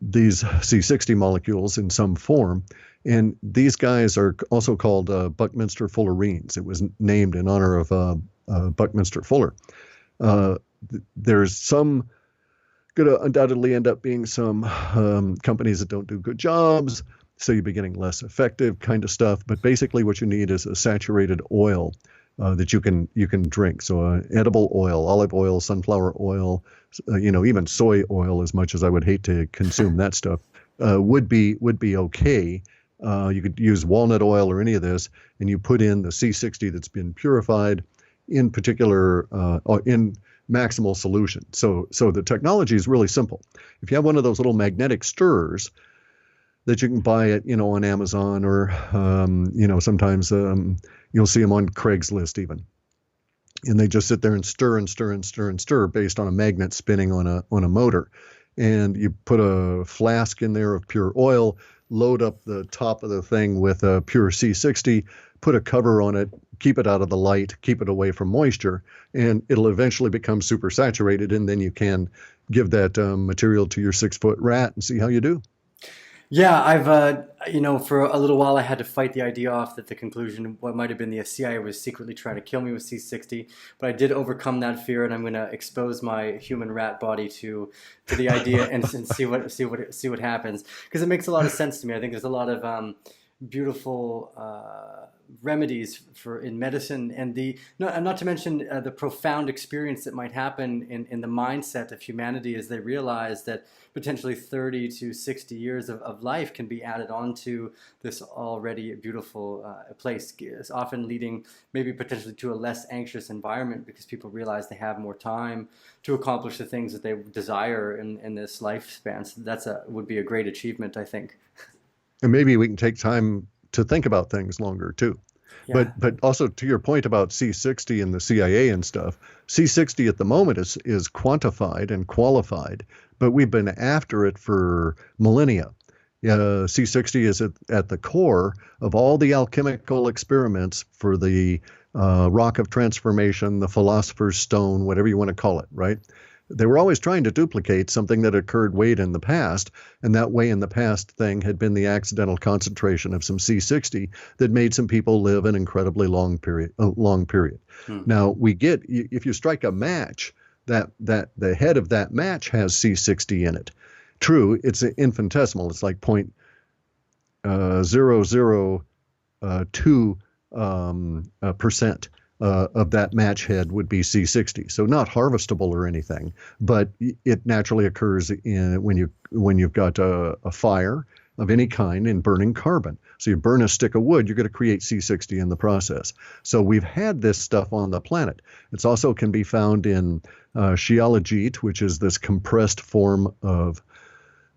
these C60 molecules in some form. And these guys are also called Buckminster Fullerenes. It was named in honor of Buckminster Fuller. There's going to undoubtedly end up being some companies that don't do good jobs, so you'll be getting less effective kind of stuff. But basically what you need is a saturated oil that you can drink. So edible oil, olive oil, sunflower oil, even soy oil, as much as I would hate to consume that stuff, would be okay. You could use walnut oil or any of this, and you put in the C60 that's been purified, in particular in maximal solution. So the technology is really simple. If you have one of those little magnetic stirrers that you can buy it, on Amazon, or sometimes you'll see them on Craigslist even, and they just sit there and stir and stir and stir and stir based on a magnet spinning on a motor. And you put a flask in there of pure oil, load up the top of the thing with a pure C60, put a cover on it, keep it out of the light, keep it away from moisture, and it'll eventually become super saturated, and then you can give that material to your 6-foot rat and see how you do. Yeah, I've, for a little while I had to fight the idea off that the conclusion, what might have been the CIA was secretly trying to kill me with C60, but I did overcome that fear, and I'm going to expose my human rat body to the idea and see what happens, because it makes a lot of sense to me. I think there's a lot of beautiful remedies in medicine, and not to mention the profound experience that might happen in the mindset of humanity as they realize that potentially 30 to 60 years of life can be added on to this already beautiful place, often leading maybe potentially to a less anxious environment because people realize they have more time to accomplish the things that they desire in this lifespan. So would be a great achievement, I think. And maybe we can take time to think about things longer too. Yeah. But also to your point about C60 and the CIA and stuff, C60 at the moment is quantified and qualified, but we've been after it for millennia. C60 is at the core of all the alchemical experiments for the rock of transformation, the philosopher's stone, whatever you want to call it, right? They were always trying to duplicate something that occurred way in the past, and that way in the past thing had been the accidental concentration of some C60 that made some people live an incredibly long period. Now if you strike a match, that the head of that match has C60 in it. True, it's infinitesimal. It's like 0.002% of that match head would be C60. So not harvestable or anything, but it naturally occurs when you've got a fire of any kind in burning carbon. So you burn a stick of wood, you're going to create C60 in the process. So we've had this stuff on the planet. It's also can be found in scheologite, which is this compressed form of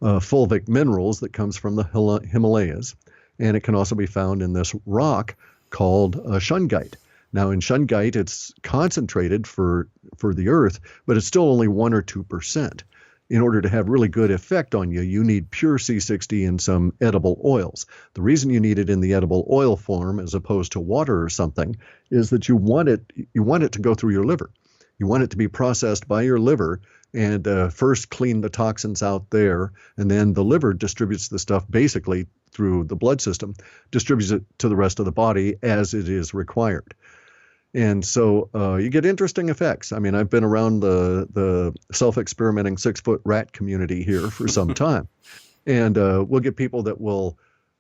fulvic minerals that comes from the Himalayas. And it can also be found in this rock called shungite. Now, in shungite, it's concentrated for the Earth, but it's still only 1 or 2%. In order to have really good effect on you, you need pure C60 and some edible oils. The reason you need it in the edible oil form as opposed to water or something is that you want it to go through your liver. You want it to be processed by your liver and first clean the toxins out there, and then the liver distributes the stuff basically through the blood system, distributes it to the rest of the body as it is required. And so you get interesting effects. I mean, I've been around the self-experimenting 6-foot rat community here for some time. And we'll get people that will,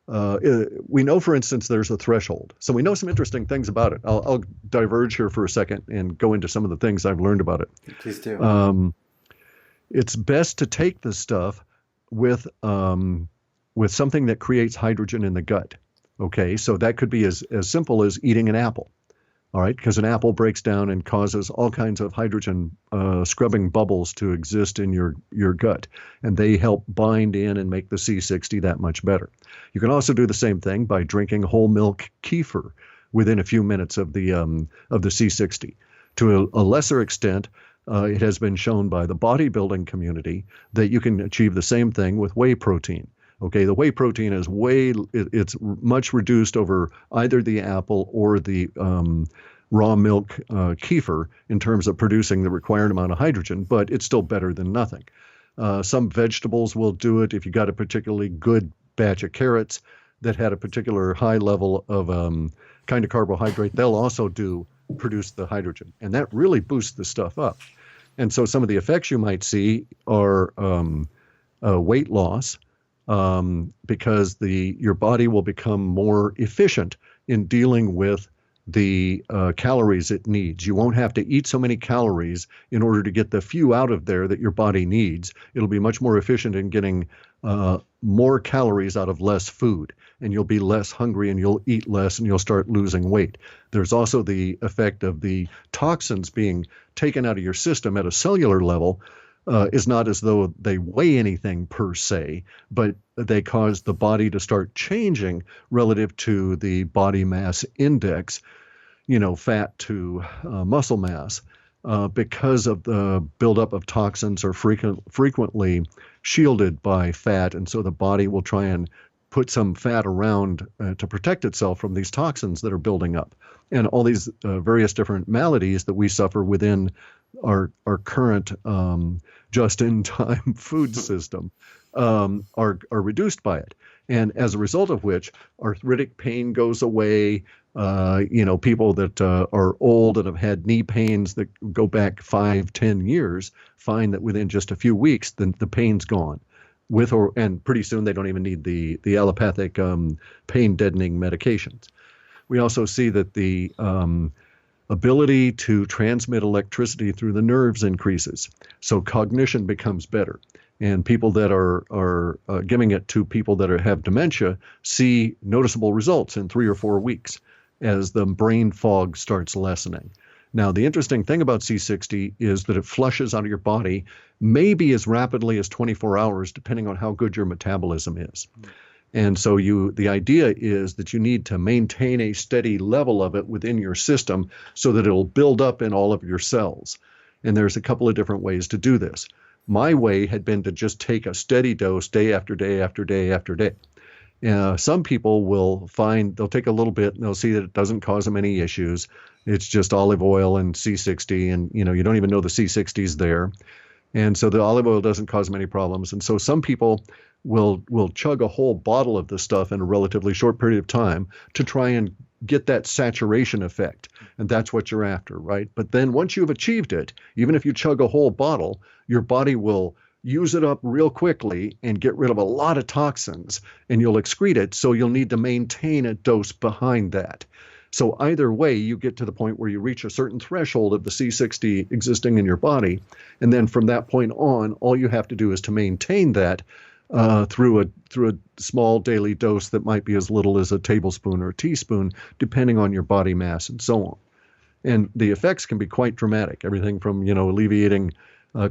we know, for instance, there's a threshold. So we know some interesting things about it. I'll diverge here for a second and go into some of the things I've learned about it. Please do. It's best to take this stuff with something that creates hydrogen in the gut. Okay, so that could be as simple as eating an apple. All right, because an apple breaks down and causes all kinds of hydrogen scrubbing bubbles to exist in your gut, and they help bind in and make the C60 that much better. You can also do the same thing by drinking whole milk kefir within a few minutes of the C60. To a lesser extent, it has been shown by the bodybuilding community that you can achieve the same thing with whey protein. Okay, the whey protein is it's much reduced over either the apple or the raw milk kefir in terms of producing the required amount of hydrogen, but it's still better than nothing. Some vegetables will do it. If you got a particularly good batch of carrots that had a particular high level of kind of carbohydrate, they'll also produce the hydrogen, and that really boosts the stuff up. And so some of the effects you might see are weight loss, because your body will become more efficient in dealing with the calories it needs. You won't have to eat so many calories in order to get the few out of there that your body needs. It'll be much more efficient in getting more calories out of less food, and you'll be less hungry and you'll eat less and you'll start losing weight. There's also the effect of the toxins being taken out of your system at a cellular level. Is not as though they weigh anything per se, but they cause the body to start changing relative to the body mass index, fat to muscle mass, because of the buildup of toxins are frequently shielded by fat. And so the body will try and put some fat around to protect itself from these toxins that are building up. And all these various different maladies that we suffer within our current just-in-time food system are reduced by it. And as a result of which, arthritic pain goes away. People that are old and have had knee pains that go back 5-10 years find that within just a few weeks, the pain's gone. And pretty soon they don't even need the allopathic pain deadening medications. We also see that the ability to transmit electricity through the nerves increases. So cognition becomes better. And people that are giving it to people that have dementia see noticeable results in 3 or 4 weeks as the brain fog starts lessening. Now, the interesting thing about C60 is that it flushes out of your body maybe as rapidly as 24 hours, depending on how good your metabolism is. And so the idea is that you need to maintain a steady level of it within your system so that it'll build up in all of your cells. And there's a couple of different ways to do this. My way had been to just take a steady dose day after day after day after day. Some people will they'll take a little bit and they'll see that it doesn't cause them any issues. It's just olive oil and C60, and you don't even know the C60 is there. And so the olive oil doesn't cause them any problems. And so some people will chug a whole bottle of this stuff in a relatively short period of time to try and get that saturation effect. And that's what you're after, right? But then once you've achieved it, even if you chug a whole bottle, your body will use it up real quickly and get rid of a lot of toxins, and you'll excrete it. So you'll need to maintain a dose behind that. So either way, you get to the point where you reach a certain threshold of the C60 existing in your body. And then from that point on, all you have to do is to maintain that through a small daily dose that might be as little as a tablespoon or a teaspoon, depending on your body mass and so on. And the effects can be quite dramatic, everything from, alleviating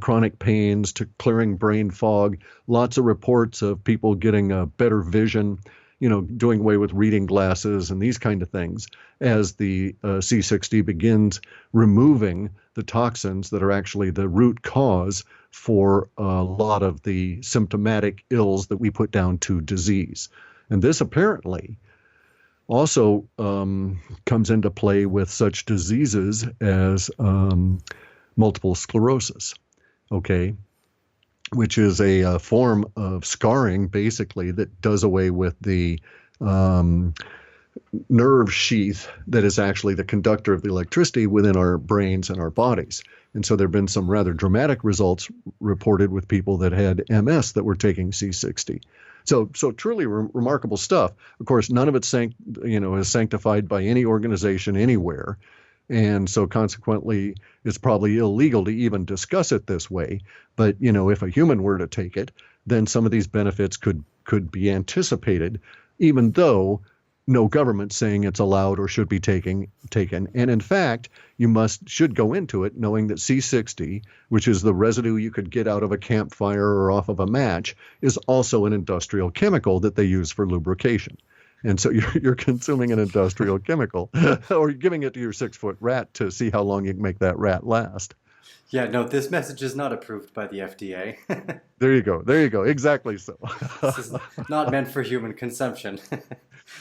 chronic pains to clearing brain fog, lots of reports of people getting better vision, doing away with reading glasses and these kind of things as the C60 begins removing the toxins that are actually the root cause for a lot of the symptomatic ills that we put down to disease. And this apparently also comes into play with such diseases as multiple sclerosis, okay? Which is a form of scarring, basically, that does away with the nerve sheath that is actually the conductor of the electricity within our brains and our bodies. And so there have been some rather dramatic results reported with people that had MS that were taking C60. So truly remarkable stuff. Of course, none of it is sanctified by any organization anywhere. And so consequently, it's probably illegal to even discuss it this way. But, if a human were to take it, then some of these benefits could be anticipated, even though no government saying it's allowed or should be taken. And in fact, you should go into it knowing that C60, which is the residue you could get out of a campfire or off of a match, is also an industrial chemical that they use for lubrication. And so you're consuming an industrial chemical, or you're giving it to your 6-foot rat to see how long you can make that rat last. Yeah, no, this message is not approved by the FDA. There you go. There you go. Exactly so. This is not meant for human consumption.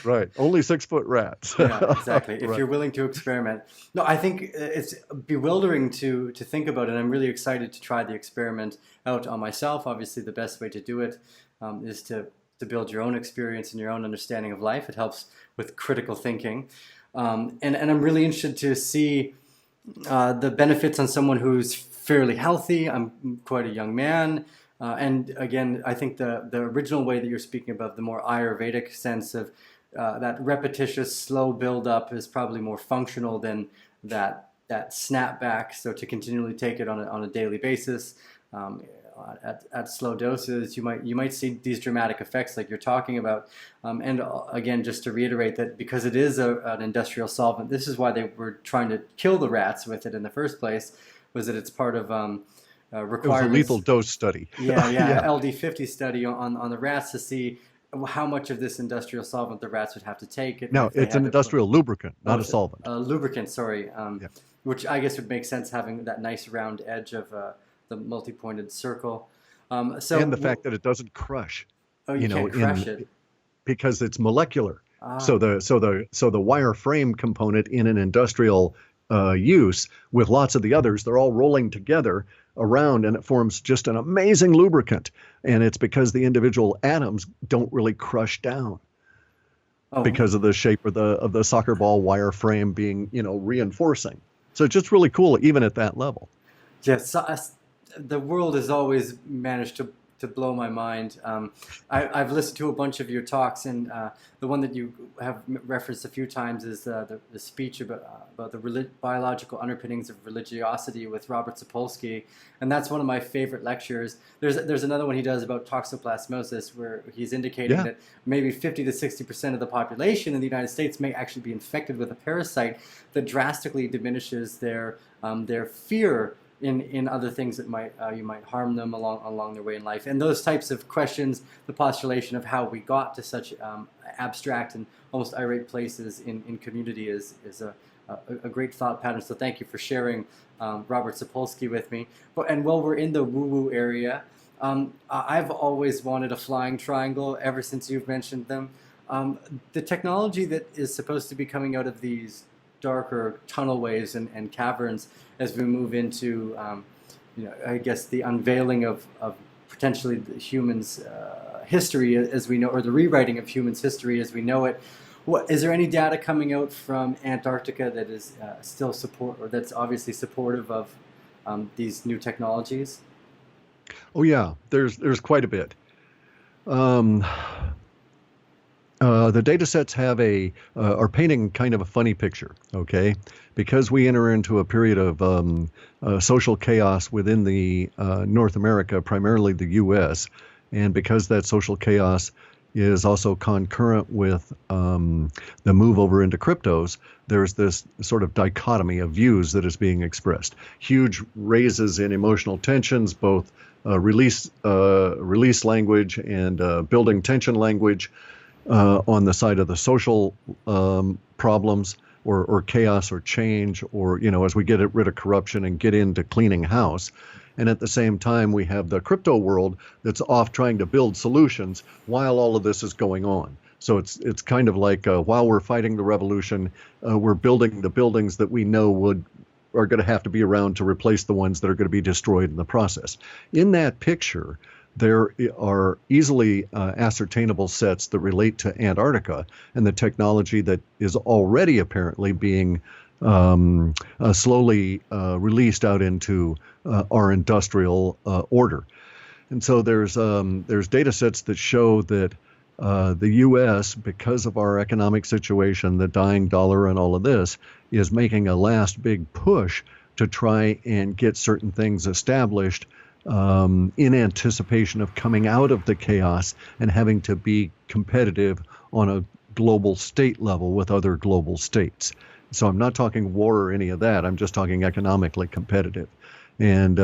Right. Only 6-foot rats. Yeah, exactly. If Right. you're willing to experiment. No, I think it's bewildering to think about it. I'm really excited to try the experiment out on myself. Obviously, the best way to do it is to build your own experience and your own understanding of life. It helps with critical thinking. And I'm really interested to see the benefits on someone who's fairly healthy. I'm quite a young man. And again, I think the original way that you're speaking about, the more Ayurvedic sense of that repetitious, slow build-up is probably more functional than that snapback. So to continually take it on a daily basis, at slow doses, you might see these dramatic effects like you're talking about. And again, just to reiterate that because it is an industrial solvent, this is why they were trying to kill the rats with it in the first place, was that it's part of requirements. It was a lethal dose study. Yeah. LD50 study on the rats to see how much of this industrial solvent the rats would have to take. No, it's an industrial lubricant, not a solvent. Lubricant, sorry. Which I guess would make sense, having that nice round edge of the multi-pointed circle. And the fact that it doesn't crush. Oh, you can't crush it because it's molecular. So the wire frame component in an industrial use with lots of the others, they're all rolling together around, and it forms just an amazing lubricant. And it's because the individual atoms don't really crush down because of the shape of the soccer ball wire frame being, reinforcing. So it's just really cool, even at that level. Yes, the world has always managed to blow my mind. I've listened to a bunch of your talks, and the one that you have referenced a few times is the speech about the biological underpinnings of religiosity with Robert Sapolsky, and that's one of my favorite lectures. There's another one he does about toxoplasmosis, where he's indicating that maybe 50 to 60% of the population in the United States may actually be infected with a parasite that drastically diminishes their fear in other things that you might harm them along their way in life. And those types of questions, the postulation of how we got to such abstract and almost irate places in community is a great thought pattern. So thank you for sharing Robert Sapolsky with me. And while we're in the woo-woo area, I've always wanted a flying triangle ever since you've mentioned them. The technology that is supposed to be coming out of these darker tunnelways and caverns as we move into, I guess, the unveiling of potentially the humans' history as we know, or the rewriting of humans' history as we know it. Is there any data coming out from Antarctica that is still that's obviously supportive of these new technologies? Oh yeah, there's quite a bit. The data sets are painting kind of a funny picture, okay? Because we enter into a period of social chaos within the North America, primarily the U.S., and because that social chaos is also concurrent with the move over into cryptos, there's this sort of dichotomy of views that is being expressed. Huge raises in emotional tensions, both release language and building tension language. On the side of the social problems or chaos or change, or, as we get rid of corruption and get into cleaning house. And at the same time, we have the crypto world that's off trying to build solutions while all of this is going on. So it's kind of like while we're fighting the revolution, we're building the buildings that we know are going to have to be around to replace the ones that are going to be destroyed in the process. In that picture, there are easily ascertainable sets that relate to Antarctica and the technology that is already apparently being slowly released out into our industrial order. And so there's data sets that show that the U.S., because of our economic situation, the dying dollar and all of this, is making a last big push to try and get certain things established in anticipation of coming out of the chaos and having to be competitive on a global state level with other global states. So I'm not talking war or any of that. I'm just talking economically competitive. And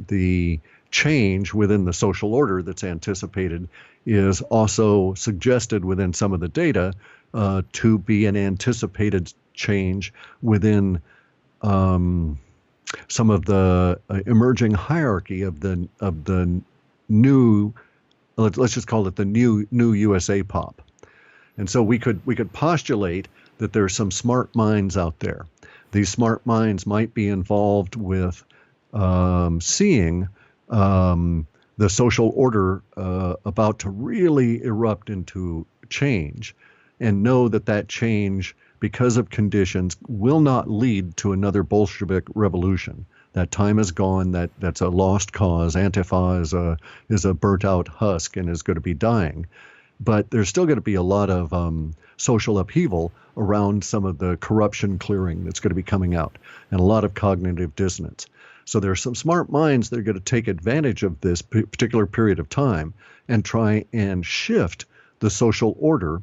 the change within the social order that's anticipated is also suggested within some of the data to be an anticipated change within some of the emerging hierarchy of the new, let's just call it the new USA pop. And so we could postulate that there are some smart minds out there. These smart minds might be involved with seeing the social order about to really erupt into change, and know that that change, because of conditions, will not lead to another Bolshevik revolution. That time is gone. That's a lost cause. Antifa is a burnt out husk and is going to be dying. But there's still going to be a lot of social upheaval around some of the corruption clearing that's going to be coming out, and a lot of cognitive dissonance. So there are some smart minds that are going to take advantage of this particular period of time and try and shift the social order.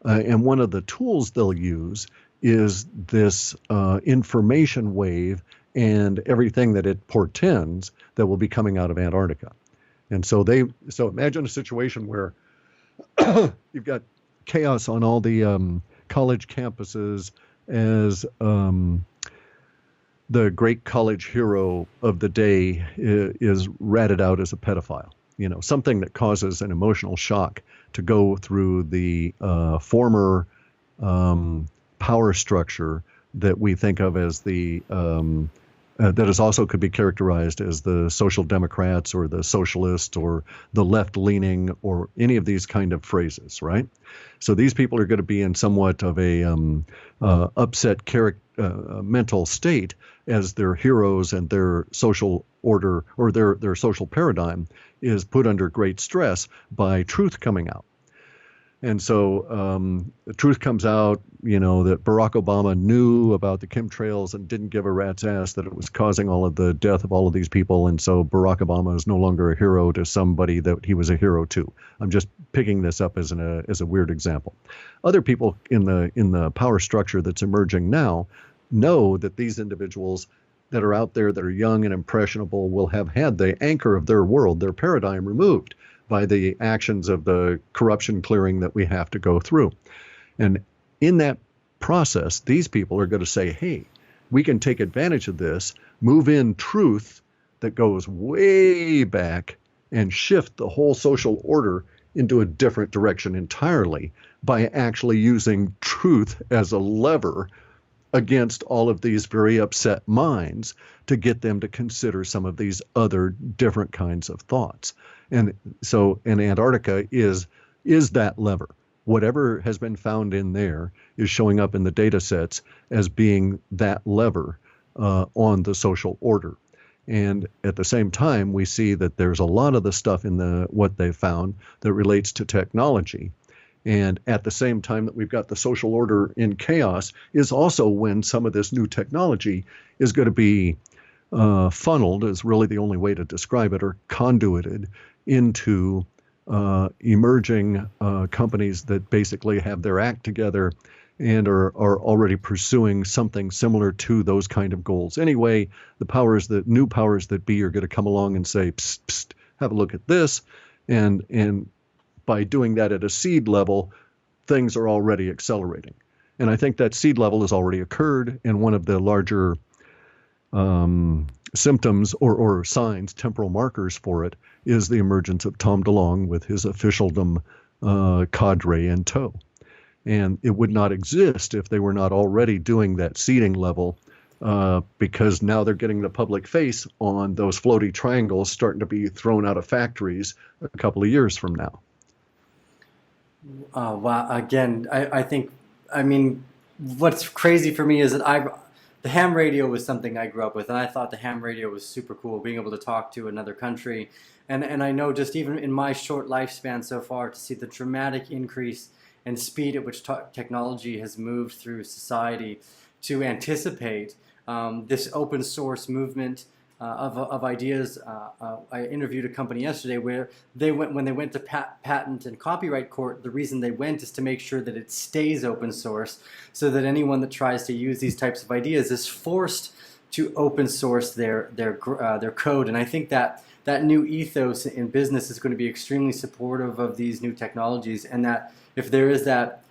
And one of the tools they'll use is this information wave and everything that it portends that will be coming out of Antarctica. And so imagine a situation where you've got chaos on all the college campuses as the great college hero of the day is ratted out as a pedophile. Something that causes an emotional shock to go through the former power structure that we think of as the that is also could be characterized as the social democrats or the socialists or the left-leaning or any of these kind of phrases, right? So these people are going to be in somewhat of a upset mental state as their heroes and their social order or their social paradigm is put under great stress by truth coming out. And so the truth comes out, that Barack Obama knew about the chemtrails and didn't give a rat's ass that it was causing all of the death of all of these people. And so Barack Obama is no longer a hero to somebody that he was a hero to. I'm just picking this up as a weird example. Other people in the power structure that's emerging now know that these individuals that are out there that are young and impressionable will have had the anchor of their world, their paradigm, removed by the actions of the corruption clearing that we have to go through. And in that process, these people are going to say, hey, we can take advantage of this, move in truth that goes way back and shift the whole social order into a different direction entirely by actually using truth as a lever against all of these very upset minds to get them to consider some of these other different kinds of thoughts. And so Antarctica is that lever. Whatever has been found in there is showing up in the data sets as being that lever on the social order. And at the same time, we see that there's a lot of the stuff in what they found that relates to technology. And at the same time that we've got the social order in chaos is also when some of this new technology is going to be funneled, is really the only way to describe it, or conduited into emerging companies that basically have their act together and are already pursuing something similar to those kind of goals. Anyway, new powers that be are going to come along and say, psst, psst, have a look at this. And by doing that at a seed level, things are already accelerating. And I think that seed level has already occurred. And one of the larger symptoms or signs, temporal markers for it, is the emergence of Tom DeLonge with his officialdom cadre in tow. And it would not exist if they were not already doing that seeding level, because now they're getting the public face on those floaty triangles starting to be thrown out of factories a couple of years from now. Wow. Again, I mean, what's crazy for me is that the ham radio was something I grew up with, and I thought the ham radio was super cool, being able to talk to another country. And I know just even in my short lifespan so far, to see the dramatic increase and speed at which technology has moved through society to anticipate this open source movement of ideas. I interviewed a company yesterday where when they went to patent and copyright court, the reason they went is to make sure that it stays open source, so that anyone that tries to use these types of ideas is forced to open source their code. And I think that new ethos in business is going to be extremely supportive of these new technologies, and that if there is that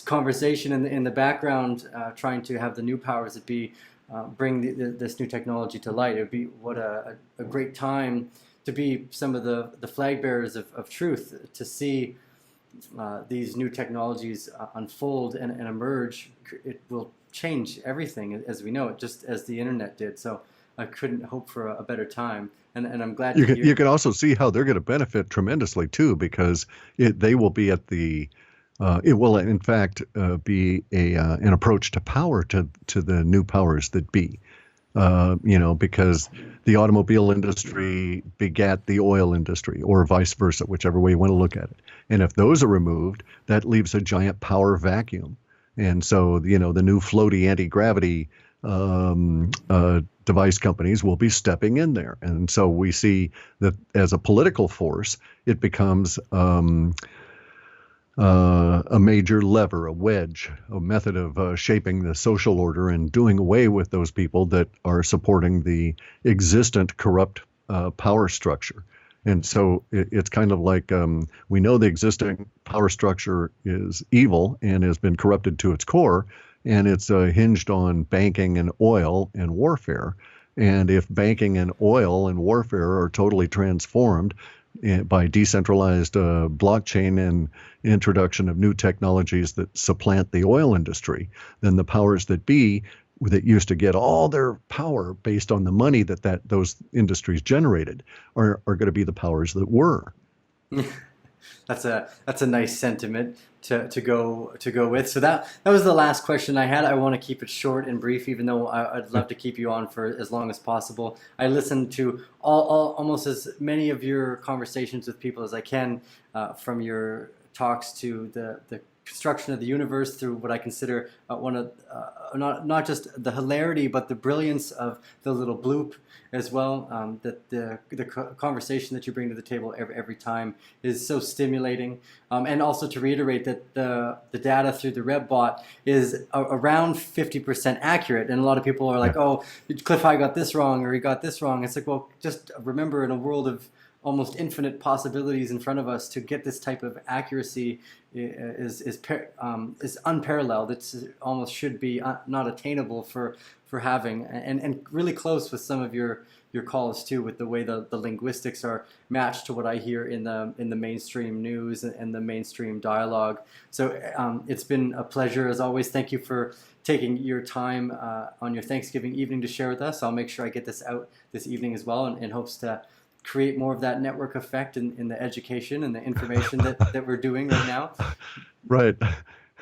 conversation in the background trying to have the new powers that be bring this new technology to light, it would be what a great time to be some of the flag bearers of truth, to see these new technologies unfold and emerge. It will change everything as we know it, just as the internet did. So I couldn't hope for a better time, and I'm glad to hear. You can also see how they're going to benefit tremendously too, because they will be at the it will in fact be an approach to power to the new powers that be. Because the automobile industry begat the oil industry, or vice versa, whichever way you want to look at it. And if those are removed, that leaves a giant power vacuum. And so, the new floaty anti-gravity device companies will be stepping in there. And so we see that as a political force, it becomes a major lever, a wedge, a method of shaping the social order and doing away with those people that are supporting the existent corrupt power structure. And so it's kind of like we know the existing power structure is evil and has been corrupted to its core, and it's hinged on banking and oil and warfare. And if banking and oil and warfare are totally transformed by decentralized blockchain and introduction of new technologies that supplant the oil industry, then the powers that be, that used to get all their power based on the money that those industries generated, are going to be the powers that were. That's a nice sentiment to go with. So that was the last question I had. I want to keep it short and brief, even though I'd love to keep you on for as long as possible. I listened to almost as many of your conversations with people as I can, from your talks to the construction of the universe, through what I consider one of not just the hilarity but the brilliance of the little bloop as well. That the conversation that you bring to the table every time is so stimulating, and also to reiterate that the data through the RebBot is around 50% accurate, and a lot of people are like, oh, Clif High got this wrong, or he got this wrong. It's like, well, just remember, in a world of almost infinite possibilities in front of us, to get this type of accuracy is unparalleled. It's almost should be not attainable for having, and really close with some of your calls too, with the way the linguistics are matched to what I hear in the mainstream news and the mainstream dialogue. So it's been a pleasure as always. Thank you for taking your time on your Thanksgiving evening to share with us. I'll make sure I get this out this evening as well, in hopes to create more of that network effect in the education and the information that we're doing right now. Right.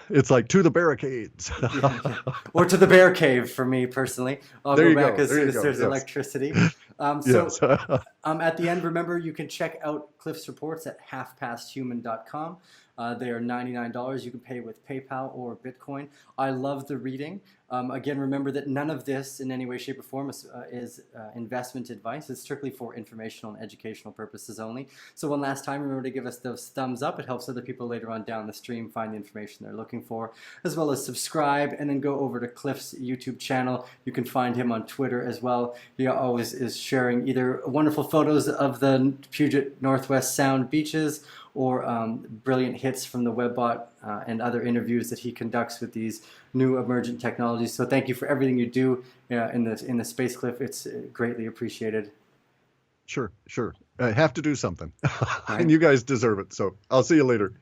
It's like to the barricades. Yeah. Or to the bear cave for me personally. I'll there go you back go. as soon as Yes. there's electricity. Yes. At the end, remember, you can check out Clif's reports at halfpasthuman.com. They are $99. You can pay with PayPal or Bitcoin. I love the reading. Again, remember that none of this in any way, shape, or form is investment advice. It's strictly for informational and educational purposes only. So one last time, remember to give us those thumbs up. It helps other people later on down the stream find the information they're looking for, as well as subscribe, and then go over to Clif's YouTube channel. You can find him on Twitter as well. He always is sharing either wonderful photos of the Puget Northwest Sound beaches, or brilliant hits from the WebBot and other interviews that he conducts with these new emergent technologies. So thank you for everything you do in the space, Clif. It's greatly appreciated. Sure. I have to do something. Right. And you guys deserve it. So I'll see you later.